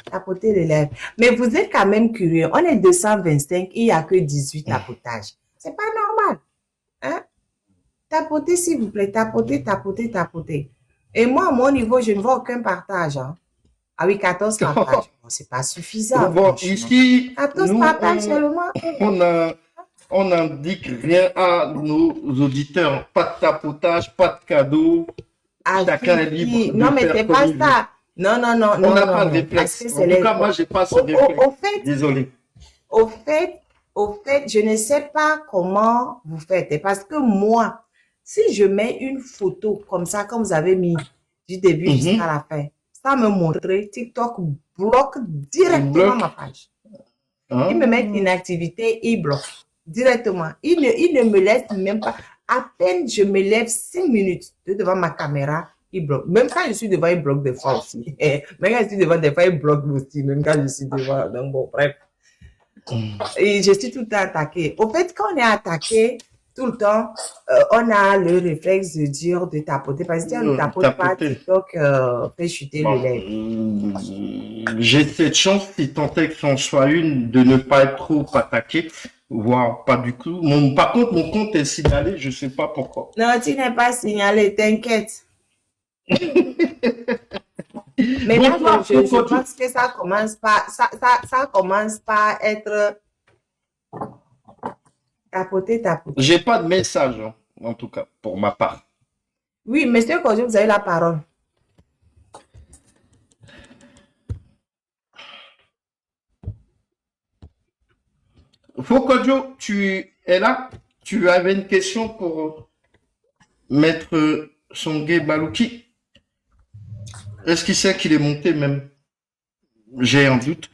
Tapotez le lèvre. Mais vous êtes quand même curieux. On est 225, il n'y a que 18 tapotages. C'est pas normal. Hein? Tapotez, s'il vous plaît. Tapotez, tapotez, tapotez. Et moi, à mon niveau, je ne vois aucun partage. Hein. Ah oui, 14 partages. Bon, c'est pas suffisant, Bon, franchement. ici, 14 nous, partages seulement. on a, on n'indique rien à nos auditeurs. Pas de tapotage, pas de cadeau. Ah, Chacun est si, libre si. de Non, mais faire c'est comme pas il veut. ça. Non, non, non, On non, n'a non, pas de non. Parce que réflexe. c'est En tout cas, moi, j'ai pas ce réflexe. Désolé. Au fait, je ne sais pas comment vous faites. Et parce que moi, si je mets une photo comme ça, comme vous avez mis du début jusqu'à la fin, ça me montrer, TikTok bloque Il directement bloque. ma page. Hein? Il me met inactivité, il bloque directement. Il ne me laisse même pas. À peine je me lève 5 minutes devant ma caméra, il bloque. Même quand je suis devant, il bloque des fois aussi. Même quand je suis devant, des fois, il bloque aussi. Même quand je suis devant. Donc bon, bref. Et je suis tout le temps attaquée. Au fait, quand on est attaqué tout le temps, on a le réflexe de dire de tapoter. Parce que si on ne tapote pas, Tapoter. TikTok fait chuter le Bon, lait. j'ai cette chance, si tant est que c'en soit une, de ne pas être trop attaqué, voire pas du tout. Par contre, mon compte est signalé, je sais pas pourquoi. Non, tu n'es pas signalé, t'inquiète. Mais là, Bonsoir, je pense que ça commence par être tapoter, tapoter. J'ai pas de message, hein, en tout cas, pour ma part. Oui, monsieur Kojo, vous avez la parole. Fokodjo, tu es là? Tu avais une question pour Maître Songué Balouki? Est-ce qu'il sait qu'il est monté même? J'ai un doute.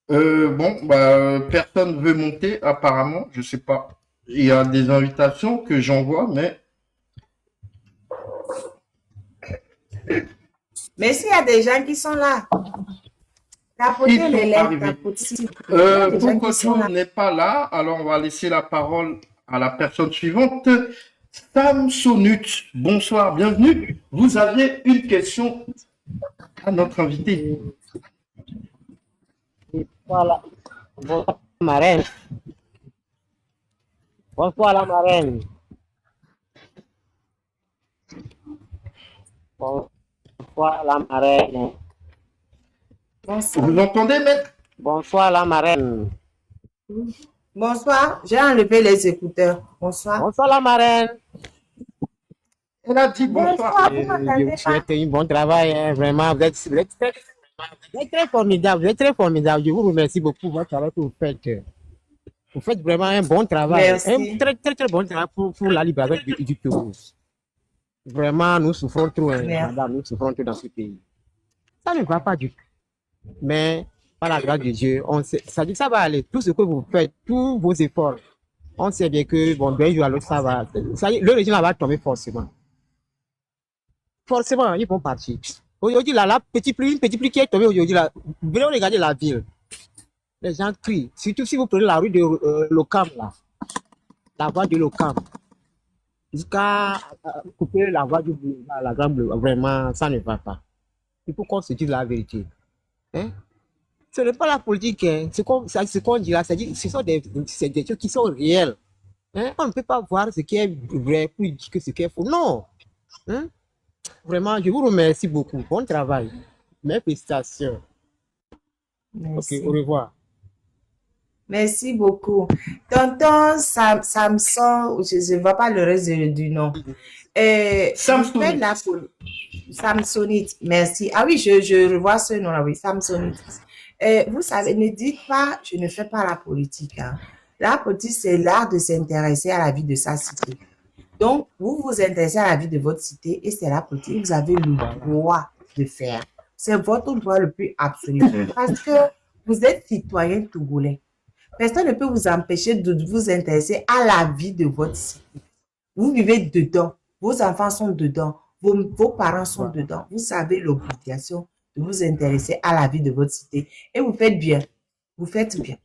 Bon, bah, personne veut monter, apparemment, je sais pas. Il y a des invitations que j'envoie, mais Mais s'il y a des gens qui sont là, tapotez ils sont les lèvres, arrivés. tapotez. Il y a des gens qui sont Fokodjo là. n'est pas là, alors on va laisser la parole à la personne suivante. Samsonut, bonsoir, bienvenue. Vous aviez une question à notre invité. Voilà. Bonsoir, la marraine. Bonsoir, la marraine. Bonsoir, la marraine. Bonsoir. Vous entendez, maître? Bonsoir, la marraine. Bonsoir, j'ai enlevé les écouteurs. Bonsoir. Bonsoir, la marraine. Elle a dit bonsoir. Bonsoir, vous Je m'entendez vous pas? souhaite un bon travail, hein, vraiment. Vous êtes très formidable. Vous êtes très formidable. Je vous remercie beaucoup pour votre travail que vous faites. Vous faites vraiment un bon travail. Merci. Un très, très, très bon travail pour la libération du Togo. Vraiment, nous souffrons trop, hein, Merci. madame, nous souffrons trop dans ce pays. Ça ne va pas du tout. Mais par la grâce de Dieu, on sait, ça dit que ça va aller. Tout ce que vous faites, tous vos efforts, on sait bien que bon, d'un jour à l'autre, ça va. Ça y est, le régime va tomber forcément. Forcément, ils vont partir. Aujourd'hui, là, une petite pluie qui est tombée aujourd'hui, là, venez regarder la ville. Les gens crient. Surtout si vous prenez la rue de Lokam, là, la voie de Lokam, jusqu'à couper la voie du boulevard, la grande bleue. Vraiment, ça ne va pas. Il faut qu'on se dise la vérité. Hein? Ce n'est pas la politique, hein. Ce qu'on dit là, ce sont des choses qui sont réelles. Hein? On ne peut pas voir ce qui est vrai pour dire que ce qui est faux. Non. Hein? Vraiment, je vous remercie beaucoup. Bon travail. Mes félicitations. Merci. Ok, au revoir. Merci beaucoup. Tonton Samson, je ne vois pas le reste du nom. Vous faites la Samsonite, merci. Ah oui, je revois ce nom-là, oui, Samsonite. Vous savez, ne dites pas, je ne fais pas la politique. Hein. La politique, c'est l'art de s'intéresser à la vie de sa cité. Donc, vous vous intéressez à la vie de votre cité et c'est la politique. Vous avez le droit de faire. C'est votre droit le plus absolu. Parce que vous êtes citoyen togolais. Personne ne peut vous empêcher de vous intéresser à la vie de votre cité. Vous vivez dedans. Vos enfants sont dedans. Vos parents sont Voilà. dedans. Vous savez l'obligation de vous intéresser à la vie de votre cité. Et vous faites bien. Vous faites bien.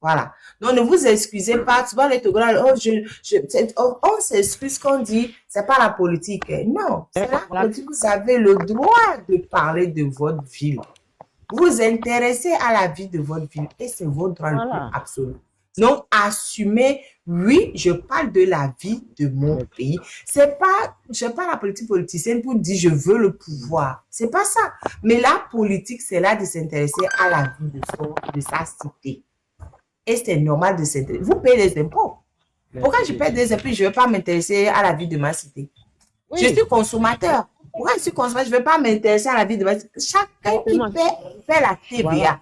Voilà. Donc, ne vous excusez pas. Souvent, les Togolais, on s'excuse qu'on dit, c'est pas la politique. Non, c'est la Voilà. politique. Vous avez le droit de parler de votre ville. Vous vous intéressez à la vie de votre ville et c'est votre droit le plus Voilà. absolu. Donc, assumez, oui, je parle de la vie de mon Merci. pays. Je pas la politique politicienne pour dire je veux le pouvoir. C'est pas ça. Mais la politique, c'est là de s'intéresser à la vie de sa cité. Et c'est normal de s'intéresser. Vous payez des impôts. Pourquoi je Merci. paie des impôts? Je ne vais pas m'intéresser à la vie de ma cité. Je Oui, suis consommateur. Pourquoi je suis consommateur? Je ne vais pas m'intéresser à la vie de ma cité. Chacun qui exactement. paie la TVA. Voilà.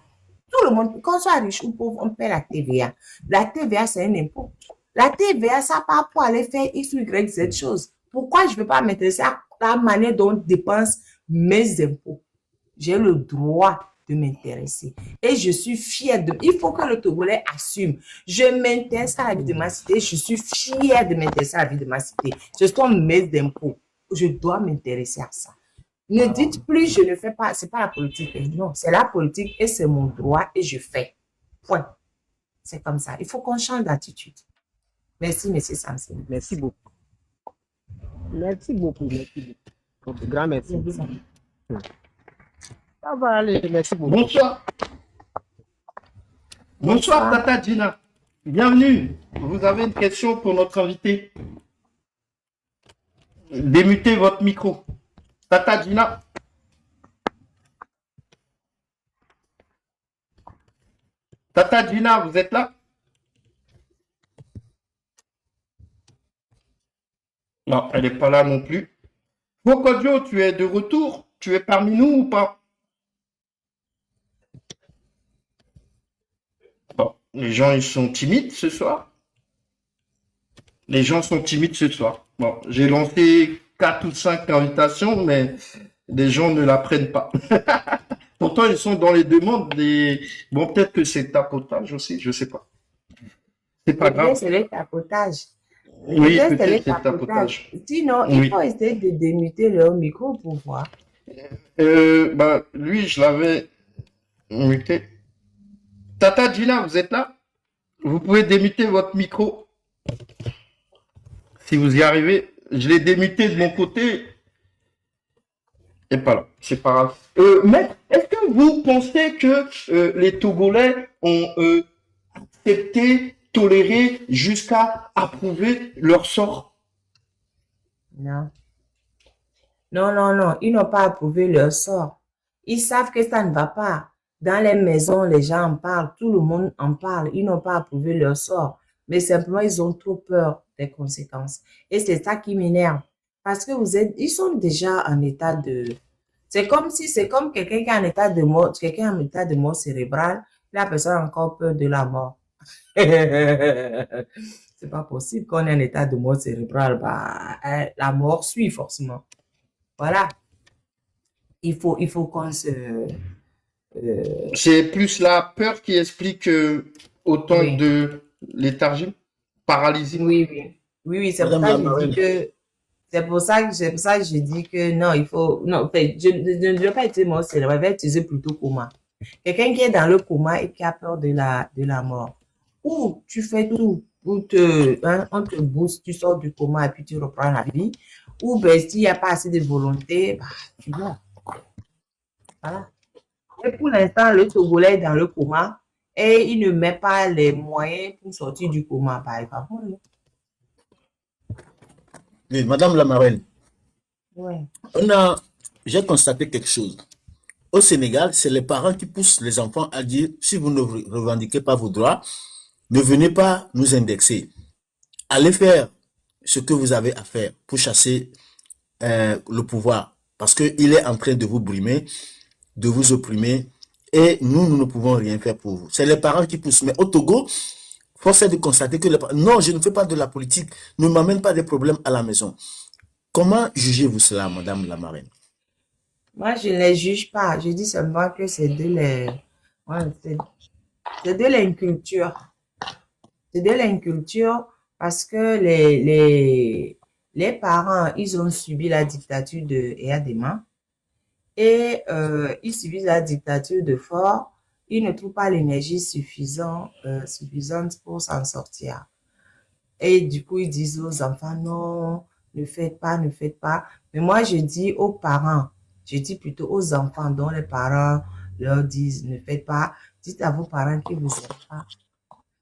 Tout le monde, qu'on soit riche ou pauvre, on paie la TVA. La TVA, c'est un impôt. La TVA, ça part pour aller faire X ou Y, Z choses. Pourquoi je ne vais pas m'intéresser à la manière dont je dépense mes impôts? J'ai le droit de m'intéresser. Et je suis fière de... Il faut que le Togolais assume. Je m'intéresse à la vie de ma cité. Je suis fière de m'intéresser à la vie de ma cité. Ce sont mes impôts. Je dois m'intéresser à ça. Ne dites plus, je ne fais pas, c'est pas la politique. Non, c'est la politique et c'est mon droit et je fais. Point. C'est comme ça. Il faut qu'on change d'attitude. Merci, monsieur Samson. Merci beaucoup. Merci beaucoup. Merci beaucoup. Grand merci. Ça va aller. Merci beaucoup. Bonsoir. Bonsoir, Tata Gina. Bienvenue. Vous avez une question pour notre invité. Démutez votre micro. Tata Gina. Tata Gina, vous êtes là? Non, elle n'est pas là non plus. Bokodio, tu es de retour? Tu es parmi nous ou pas? Bon, les gens, ils sont timides ce soir. Les gens sont timides ce soir. Bon, j'ai lancé 4 ou 5 invitations, mais les gens ne la prennent pas. Pourtant, ils sont dans les demandes des... Bon, peut-être que c'est tapotage aussi, je sais pas. C'est pas grave. C'est le tapotage. Oui, Peut-être c'est peut-être le c'est tapotage. Sinon, Oui. il faut essayer de démuter leur micro pour voir. Lui, je l'avais muté. Tata Gina, vous êtes là? Vous pouvez démuter votre micro. Si vous y arrivez, je l'ai démuté de mon côté. Et pas là, c'est pas grave. Maître, est-ce que vous pensez que les Togolais ont accepté, toléré, jusqu'à approuver leur sort? Non. Non, non, non. Ils n'ont pas approuvé leur sort. Ils savent que ça ne va pas. Dans les maisons, les gens en parlent. Tout le monde en parle. Ils n'ont pas approuvé leur sort. Mais simplement, ils ont trop peur des conséquences. Et c'est ça qui m'énerve. Parce que ils sont déjà en état de... C'est comme quelqu'un qui est en état de mort, quelqu'un en état de mort cérébrale, la personne a encore peur de la mort. C'est pas possible qu'on ait un état de mort cérébrale, la mort suit forcément. Voilà. Il faut qu'on se... C'est plus la peur qui explique autant Oui. de léthargie, paralysie. Oui, oui. Oui, c'est pour Madame ça que je Lamarelle. dis que... C'est pour ça que je dis que non, il faut... Non, en fait, je ne dois pas utiliser mort cérébrale, je vais utiliser plutôt coma. Quelqu'un qui est dans le coma et qui a peur de la mort. Ou tu fais tout pour on te booste, tu sors du coma et puis tu reprends la vie. Ou ben, s'il n'y a pas assez de volonté, tu meurs. Voilà. Et pour l'instant, le Togolais est dans le coma et il ne met pas les moyens pour sortir du coma. Il va mourir. Oui, Madame Lamarelle, Ouais. j'ai constaté quelque chose. Au Sénégal, c'est les parents qui poussent les enfants à dire, si vous ne revendiquez pas vos droits, ne venez pas nous indexer. Allez faire ce que vous avez à faire pour chasser le pouvoir. Parce qu'il est en train de vous brimer, de vous opprimer, et nous ne pouvons rien faire pour vous. C'est les parents qui poussent. Mais au Togo, force est de constater que non, je ne fais pas de la politique, ne m'amène pas des problèmes à la maison. Comment jugez-vous cela, Madame Lamarelle? Moi, je ne les juge pas. Je dis seulement que c'est de l'inculture. C'est de l'inculture parce que les parents, ils ont subi la dictature de Eyadema et ils subissent la dictature de Faure. Ils ne trouvent pas l'énergie suffisante pour s'en sortir. Et du coup, ils disent aux enfants, non, ne faites pas, ne faites pas. Mais moi, je dis aux parents, je dis plutôt aux enfants dont les parents leur disent, ne faites pas. Dites à vos parents qu'ils vous aiment pas.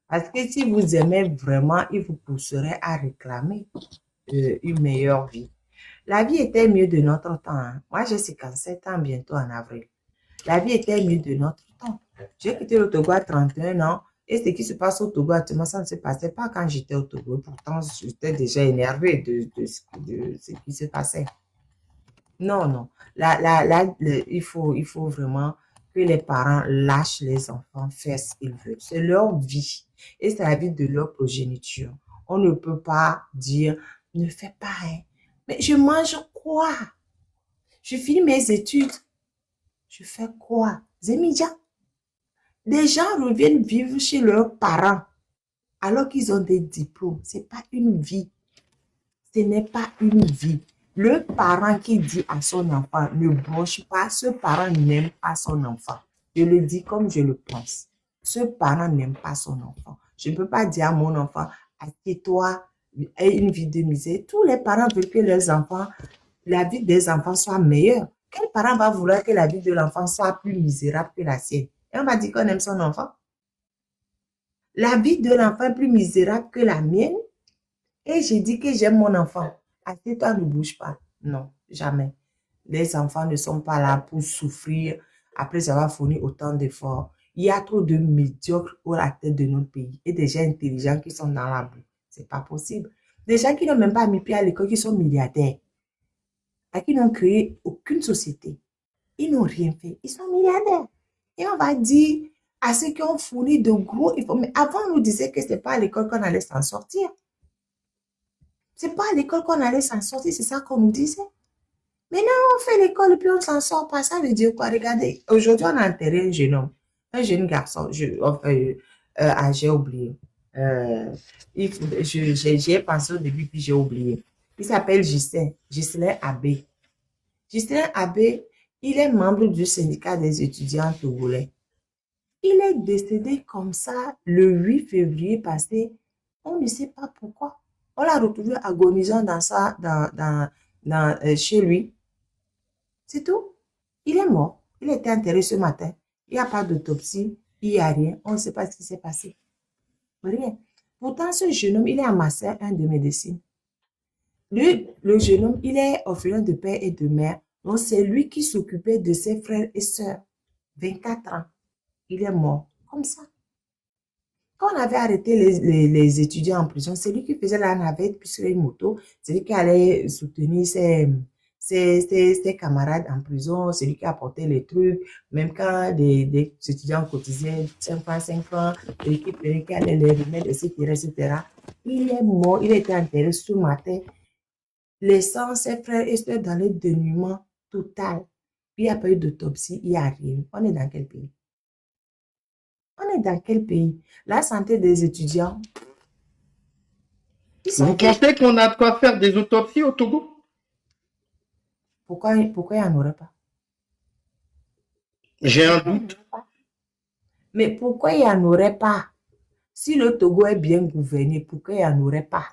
Parce que si vous aimez vraiment, ils vous pousseraient à réclamer une meilleure vie. La vie était mieux de notre temps. Hein. Moi, j'ai 57 ans bientôt en avril. La vie était mieux de notre temps. J'ai quitté le Togo à 31 ans. Et ce qui se passe au Togo actuellement, ça ne se passait pas quand j'étais au Togo. Pourtant, j'étais déjà énervée de ce qui se passait. Non, non. Il faut vraiment que les parents lâchent les enfants faire ce qu'ils veulent. C'est leur vie. Et c'est la vie de leur progéniture. On ne peut pas dire, ne fais pas, hein. Mais je mange quoi? Je finis mes études. Je fais quoi? Zemidia. Des gens reviennent vivre chez leurs parents alors qu'ils ont des diplômes. C'est pas une vie. Ce n'est pas une vie. Le parent qui dit à son enfant, ne bronche pas, ce parent n'aime pas son enfant. Je le dis comme je le pense. Ce parent n'aime pas son enfant. Je ne peux pas dire à mon enfant, assieds-toi, aie une vie de misère. Tous les parents veulent que leurs enfants, la vie des enfants soit meilleure. Quel parent va vouloir que la vie de l'enfant soit plus misérable que la sienne? Et on va dire qu'on aime son enfant. La vie de l'enfant est plus misérable que la mienne. Et j'ai dit que j'aime mon enfant. Assieds-toi, ne bouge pas. Non, jamais. Les enfants ne sont pas là pour souffrir après avoir fourni autant d'efforts. Il y a trop de médiocres à la tête de notre pays et des gens intelligents qui sont dans la boue. C'est pas possible. Des gens qui n'ont même pas mis pied à l'école, qui sont milliardaires, et qui n'ont créé aucune société. Ils n'ont rien fait. Ils sont milliardaires. Et on va dire à ceux qui ont fourni de gros efforts. Mais avant, on nous disait que c'est pas à l'école qu'on allait s'en sortir. C'est pas à l'école qu'on allait s'en sortir, c'est ça qu'on nous disait. Mais non, on fait l'école et puis on s'en sort pas. Ça veut dire quoi? Regardez, aujourd'hui, on a enterré un jeune homme, un jeune garçon. J'ai oublié. J'ai pensé au début, puis j'ai oublié. Il s'appelle Ghislain Abbé. Ghislain Abbé, il est membre du syndicat des étudiants togolais. Il est décédé comme ça le 8 février passé. On ne sait pas pourquoi. On l'a retrouvé agonisant chez lui. C'est tout. Il est mort. Il était enterré ce matin. Il n'y a pas d'autopsie. Il n'y a rien. On ne sait pas ce qui s'est passé. Rien. Pourtant, ce jeune homme, il est amassé un de médecine. Le jeune homme, il est orphelin de père et de mère. Donc, c'est lui qui s'occupait de ses frères et sœurs. 24 ans. Il est mort. Comme ça. Quand on avait arrêté les étudiants en prison, c'est lui qui faisait la navette puis sur une moto. C'est lui qui allait soutenir ses camarades en prison. C'est lui qui apportait les trucs. Même quand des étudiants cotisaient 5 francs, 5 francs, c'est lui qui allait les remettre, etc., etc. Il est mort. Il a été enterré ce matin, laissant ses frères et sœurs dans le dénuement total. Il n'y a pas eu d'autopsie, il n'y a rien. On est dans quel pays? On est dans quel pays? La santé des étudiants. Vous pensez qu'on a de quoi faire des autopsies au Togo? Pourquoi il n'y en aurait pas? J'ai un doute. Mais pourquoi il n'y en aurait pas? Si le Togo est bien gouverné, pourquoi il n'y en aurait pas?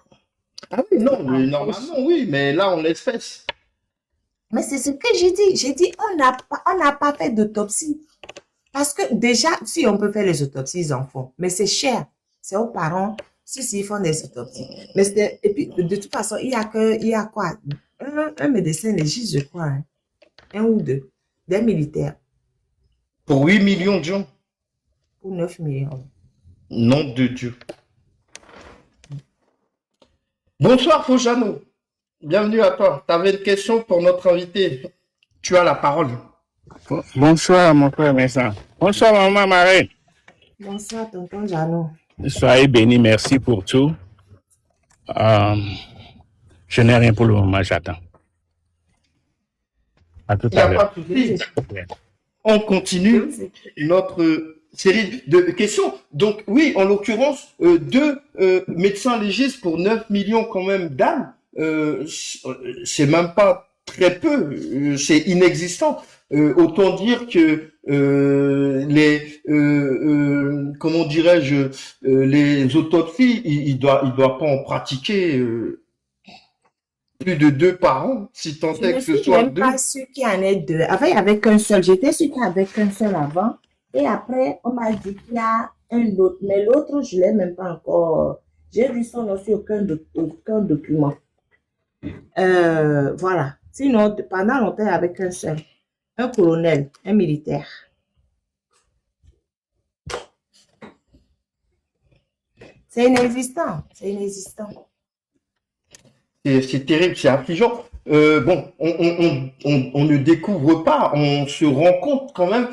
Ah oui, non, mais normalement, oui, mais là, on l'espèce. Mais c'est ce que j'ai dit. J'ai dit, on n'a pas fait d'autopsie. Parce que déjà, si on peut faire les autopsies, ils en font. Mais c'est cher. C'est aux parents, si ils font des autopsies. Mais et puis, de toute façon, il y a quoi? Un médecin légiste, je crois. Hein? Un ou deux. Des militaires. Pour 8 millions de gens. Pour 9 millions. Nom de Dieu. Bonsoir, Fojano. Bienvenue à toi. Tu avais une question pour notre invité. Tu as la parole. Bonsoir, mon frère Vincent. Bonsoir, maman Marie. Bonsoir, tonton Jano. Soyez bénis, merci pour tout. Je n'ai rien pour le moment, j'attends. À tout Il n'y à a l'heure. pas de souci. On continue notre série de questions. Donc oui, en l'occurrence, deux médecins légistes pour 9 millions quand même d'âmes, c'est même pas très peu, c'est inexistant. Autant dire que comment dirais-je, les autopsies, il doit pas en pratiquer plus de deux par an, si tant Je est ne que ce suis soit même deux. pas sûre qu'il y en ait deux. Avant, il n'y avait qu'un seul. J'étais sûre qu'il y avait qu'un seul avant. Et après, on m'a dit qu'il y a un autre. Mais l'autre, je ne l'ai même pas encore. J'ai vu son nom sur aucun document. Voilà. Sinon, pendant longtemps, il n'y avait qu'un seul. Un colonel, un militaire. C'est inexistant. C'est inexistant. C'est terrible, c'est affligeant. Bon, on ne découvre pas, on se rend compte quand même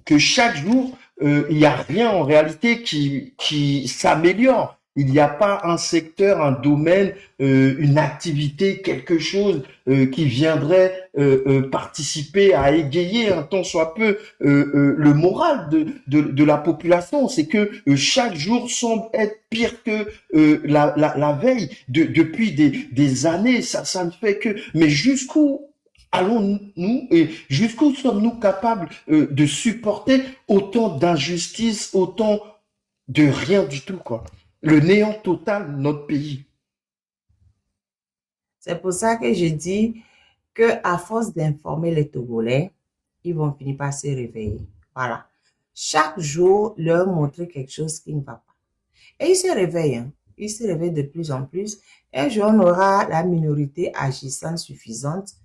que chaque jour, il n'y a rien en réalité qui s'améliore. Il n'y a pas un secteur, un domaine, une activité, quelque chose qui viendrait participer à égayer un tant soit peu le moral de la population. C'est que chaque jour semble être pire que la veille depuis des années. Ça ne fait que... Mais jusqu'où allons-nous et jusqu'où sommes-nous capables de supporter autant d'injustice, autant de rien du tout, quoi? Le néant total de notre pays. C'est pour ça que je dis que à force d'informer les Togolais, ils vont finir par se réveiller. Voilà. Chaque jour, leur montrer quelque chose qui ne va pas. Et ils se réveillent. Hein. Ils se réveillent de plus en plus. Un jour, on aura la minorité agissante suffisante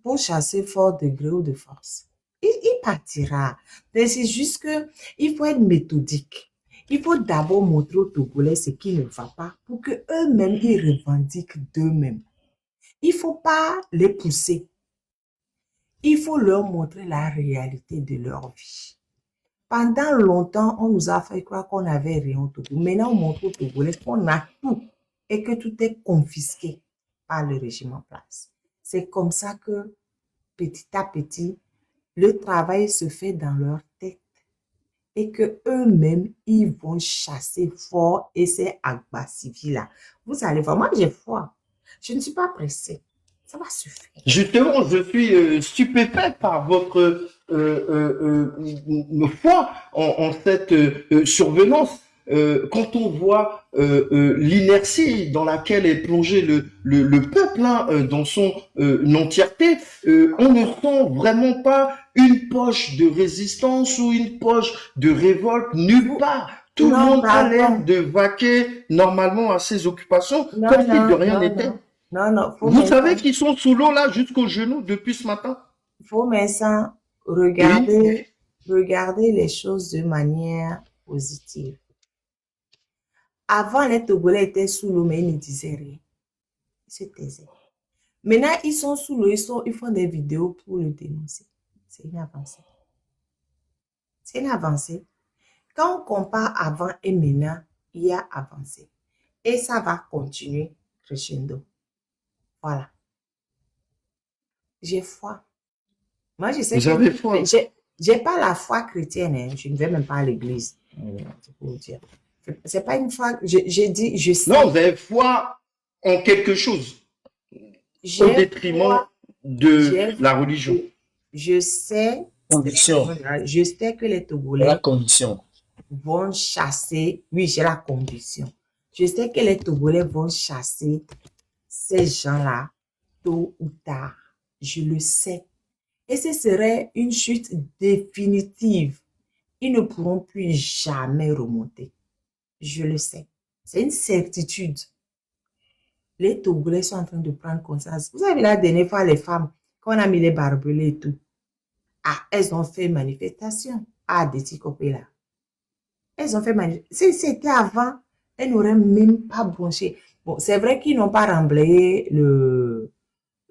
pour chasser fort de gré ou de force. Il partira. Mais c'est juste que il faut être méthodique. Il faut d'abord montrer aux Togolais ce qui ne va pas pour que eux-mêmes ils revendiquent d'eux-mêmes. Il faut pas les pousser. Il faut leur montrer la réalité de leur vie. Pendant longtemps, on nous a fait croire qu'on n'avait rien au Togo. Maintenant, on montre aux Togolais qu'on a tout et que tout est confisqué par le régime en place. C'est comme ça que, petit à petit, le travail se fait dans leur tête et que eux-mêmes, ils vont chasser fort et c'est Agba-Civi-là. Vous allez voir, moi j'ai foi. Je ne suis pas pressée. Ça va suffire. Justement, je suis stupéfait par votre foi en cette survenance. Quand on voit l'inertie dans laquelle est plongé le peuple hein, dans son entièreté, on ne sent vraiment pas une poche de résistance ou une poche de révolte nulle part. Tout le Non, monde a l'air pardon. de vaquer normalement à ses occupations Non, comme si de non, rien non, n'était. non. Non, non, Vous savez qu'ils sont sous l'eau là jusqu'aux genoux depuis ce matin? faut maintenant Oui. regarder les choses de manière positive. Avant, les Togolais étaient sous l'eau, mais ils ne disaient rien. Ils se taisaient. Maintenant, ils sont sous l'eau, ils font des vidéos pour le dénoncer. C'est une avancée. C'est une avancée. Quand on compare avant et maintenant, il y a avancé. Et ça va continuer crescendo. Voilà. J'ai foi. Moi, je sais Vous que avez foi. j'ai pas la foi chrétienne. Hein. Je ne vais même pas à l'église. C'est pour vous dire. C'est pas une foi. J'ai dit, je sais. Non, vous avez foi en quelque chose au J'ai détriment foi. de J'ai la religion. Je sais Conviction, que les la Togolais conviction. vont chasser. Oui, j'ai la conviction. Je sais que les Togolais vont chasser ces gens-là tôt ou tard. Je le sais. Et ce serait une chute définitive. Ils ne pourront plus jamais remonter. Je le sais. C'est une certitude. Les Togolais sont en train de prendre conscience. Vous avez la dernière fois, les femmes, quand on a mis les barbelés et tout, ah, elles ont fait manifestation. Ah, des petits copains là. Elles ont fait manifestation. Si c'était avant, elles n'auraient même pas bronché. Bon, c'est vrai qu'ils n'ont pas remblayé le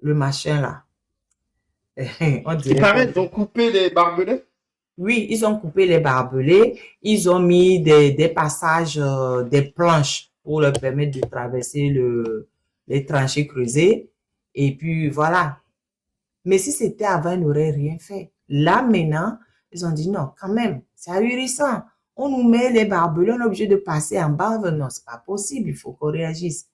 machin là. On Il dirait paraît pas. qu'ils ont coupé les barbelés. Oui, ils ont coupé les barbelés. Ils ont mis des passages, des planches pour leur permettre de traverser les tranchées creusées. Et puis voilà. Mais si c'était avant, ils n'auraient rien fait. Là, maintenant, Ils ont dit non, quand même, c'est ahurissant. On nous met les barbelés, on est obligé de passer en barbe. Non, c'est pas possible, il faut qu'on réagisse.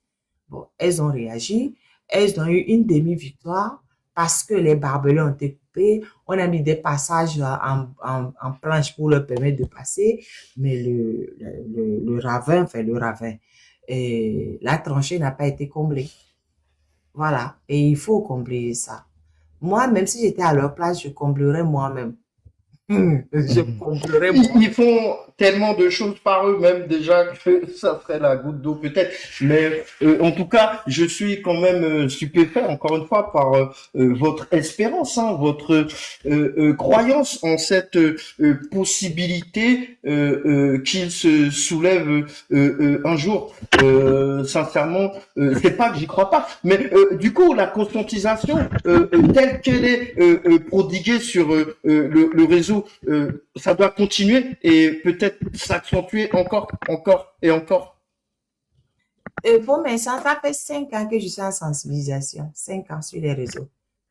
Bon, elles ont réagi, elles ont eu une demi-victoire parce que les barbelés ont été coupés. On a mis des passages en planche pour leur permettre de passer, mais le ravin, enfin le ravin, et la tranchée n'a pas été comblée. Voilà, et il faut combler ça. Moi, même si j'étais à leur place, je comblerais moi-même. Je comblerais moi-même. Ils font tellement de choses par eux-mêmes déjà que ça ferait la goutte d'eau peut-être. Mais en tout cas, je suis quand même stupéfait encore une fois par votre espérance, hein, votre croyance en cette possibilité qu'il se soulève un jour. Sincèrement, c'est pas que j'y crois pas, mais du coup, la conscientisation telle qu'elle est prodiguée sur le réseau, ça doit continuer et peut-être s'accentuer encore, encore et encore. Pour l'instant, ça fait 5 ans que je suis en sensibilisation, 5 ans sur les réseaux.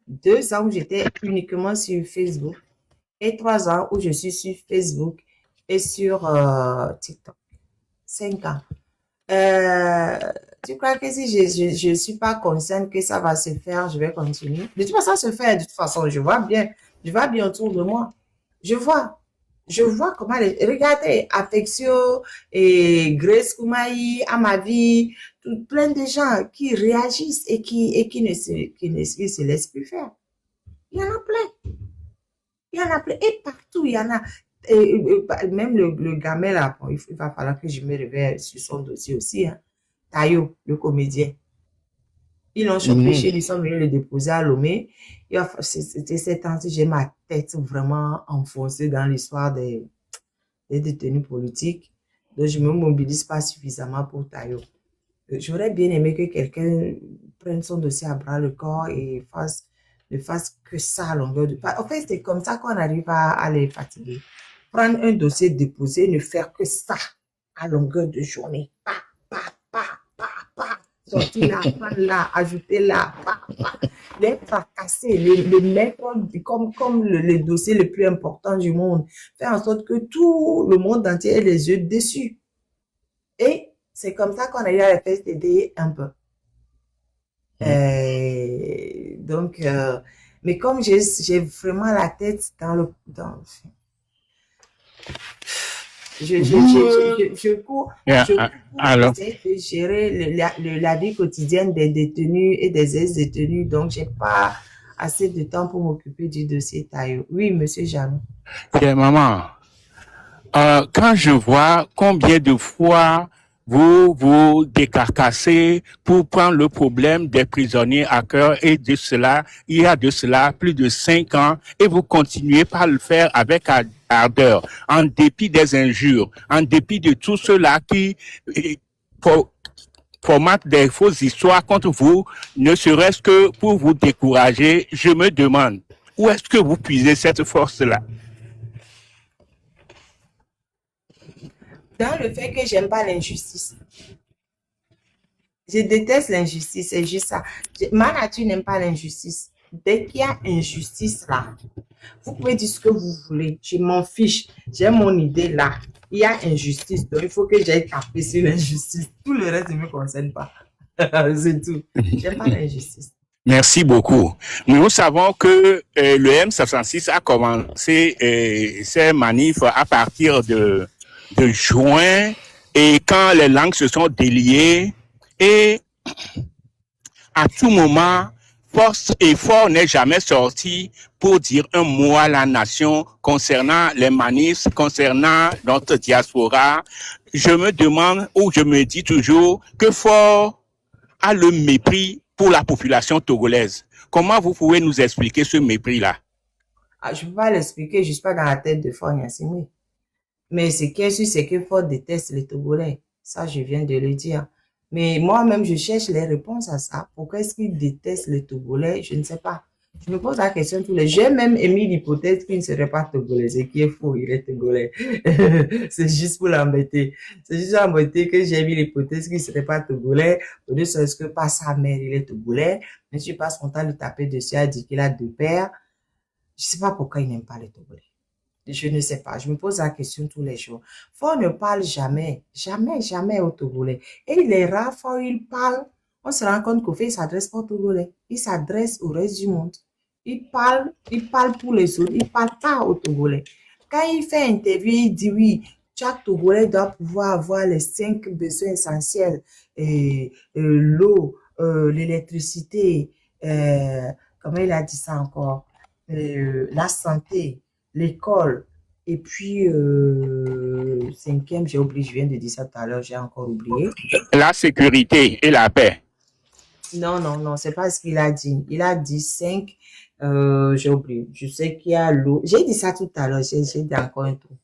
2 ans où j'étais uniquement sur Facebook et 3 ans où je suis sur Facebook et sur TikTok. 5 ans. Tu crois que si je suis pas consciente que ça va se faire, je vais continuer? De toute façon, ça se fait. De toute façon, je vois bien autour de moi. Je vois comment regardez, Affectio et Grace Koumaï, Amavi, plein de gens qui réagissent et qui ne se laissent plus faire. Il y en a plein. Il y en a plein. Et partout, il y en a. Même le gamin là, bon, il va falloir que je me réveille sur son dossier aussi. Hein. Tayo, le comédien. Ils l'ont chopé chez lui, ils sont venus le déposer à Lomé. C'était 7 ans, j'ai ma tête vraiment enfoncée dans l'histoire des détenus politiques. Donc, je ne me mobilise pas suffisamment pour Tayo. J'aurais bien aimé que quelqu'un prenne son dossier à bras le corps et ne fasse que ça à longueur de pas. En fait, c'est comme ça qu'on arrive à les fatiguer. Prendre un dossier déposé, ne faire que ça à longueur de journée. Sortir là, prendre là, ajouter là, les fracasser, les mettre comme le dossier le plus important du monde. Faire en sorte que tout le monde entier ait les yeux dessus. Et c'est comme ça qu'on arrive à les faire s'aider un peu. Donc, mais comme j'ai vraiment la tête dans le... Je cours Alors, essayer de gérer la vie quotidienne des détenus et des ex-détenus, donc j'ai pas assez de temps pour m'occuper du dossier Tayo. Oui, monsieur Janou. maman, quand je vois combien de fois vous vous décarcassez pour prendre le problème des prisonniers à cœur et de cela, il y a de cela plus de 5 ans et vous continuez par le faire avec ardeur, en dépit des injures, en dépit de tout cela qui formatent des fausses histoires contre vous, ne serait-ce que pour vous décourager. Je me demande, où est-ce que vous puisez cette force-là? Dans le fait que j'aime pas l'injustice. Je déteste l'injustice, c'est juste ça. Ma nature n'aime pas l'injustice. Dès qu'il y a injustice là, vous pouvez dire ce que vous voulez. Je m'en fiche. J'ai mon idée là. Il y a injustice, donc il faut que j'aille taper sur l'injustice. Tout le reste ne me concerne pas. C'est tout. J'aime pas l'injustice. Merci beaucoup. Nous savons que le M66 a commencé ses manifs à partir de juin et quand les langues se sont déliées et à tout moment, force et fort n'est jamais sorti pour dire un mot à la nation concernant les manifs, concernant notre diaspora. Je me demande ou je me dis toujours que Fort a le mépris pour la population togolaise. Comment vous pouvez nous expliquer ce mépris-là? Je ne peux pas l'expliquer, je ne suis pas dans la tête de Fort Gnassingbé. Mais ce qui est sûr, c'est que Fort déteste les Togolais. Ça, je viens de le dire. Mais moi-même, je cherche les réponses à ça. Pourquoi est-ce qu'il déteste les Togolais? Je ne sais pas. Je me pose la question tous les jours. J'ai même émis l'hypothèse qu'il ne serait pas Togolais. Ce qui est faux, il est Togolais. C'est juste pour l'embêter. C'est juste pour l'embêter que j'ai mis l'hypothèse qu'il ne serait pas Togolais. Au lieu de que pas sa mère, il est Togolais. Mais je passe son temps de taper dessus, à dire qu'il a 2 pères. Je ne sais pas pourquoi il n'aime pas les Togolais. Je ne sais pas. Je me pose la question tous les jours. Fort ne parle jamais, jamais, jamais au Togolais. Et les rares fois où il parle, on se rend compte qu'au fait, il s'adresse pas au Togolais. Il s'adresse au reste du monde. Il parle pour les autres. Il parle pas au Togolais. Quand il fait interview, il dit oui, chaque Togolais doit pouvoir avoir les 5 besoins essentiels. L'eau, l'électricité, comment il a dit ça encore? La santé, l'école, et puis cinquième, j'ai oublié, je viens de dire ça tout à l'heure, j'ai encore oublié. La sécurité et la paix. Non, non, non, c'est pas ce qu'il a dit. Il a dit 5, j'ai oublié. Je sais qu'il y a l'eau. J'ai dit ça tout à l'heure, j'ai dit encore un truc.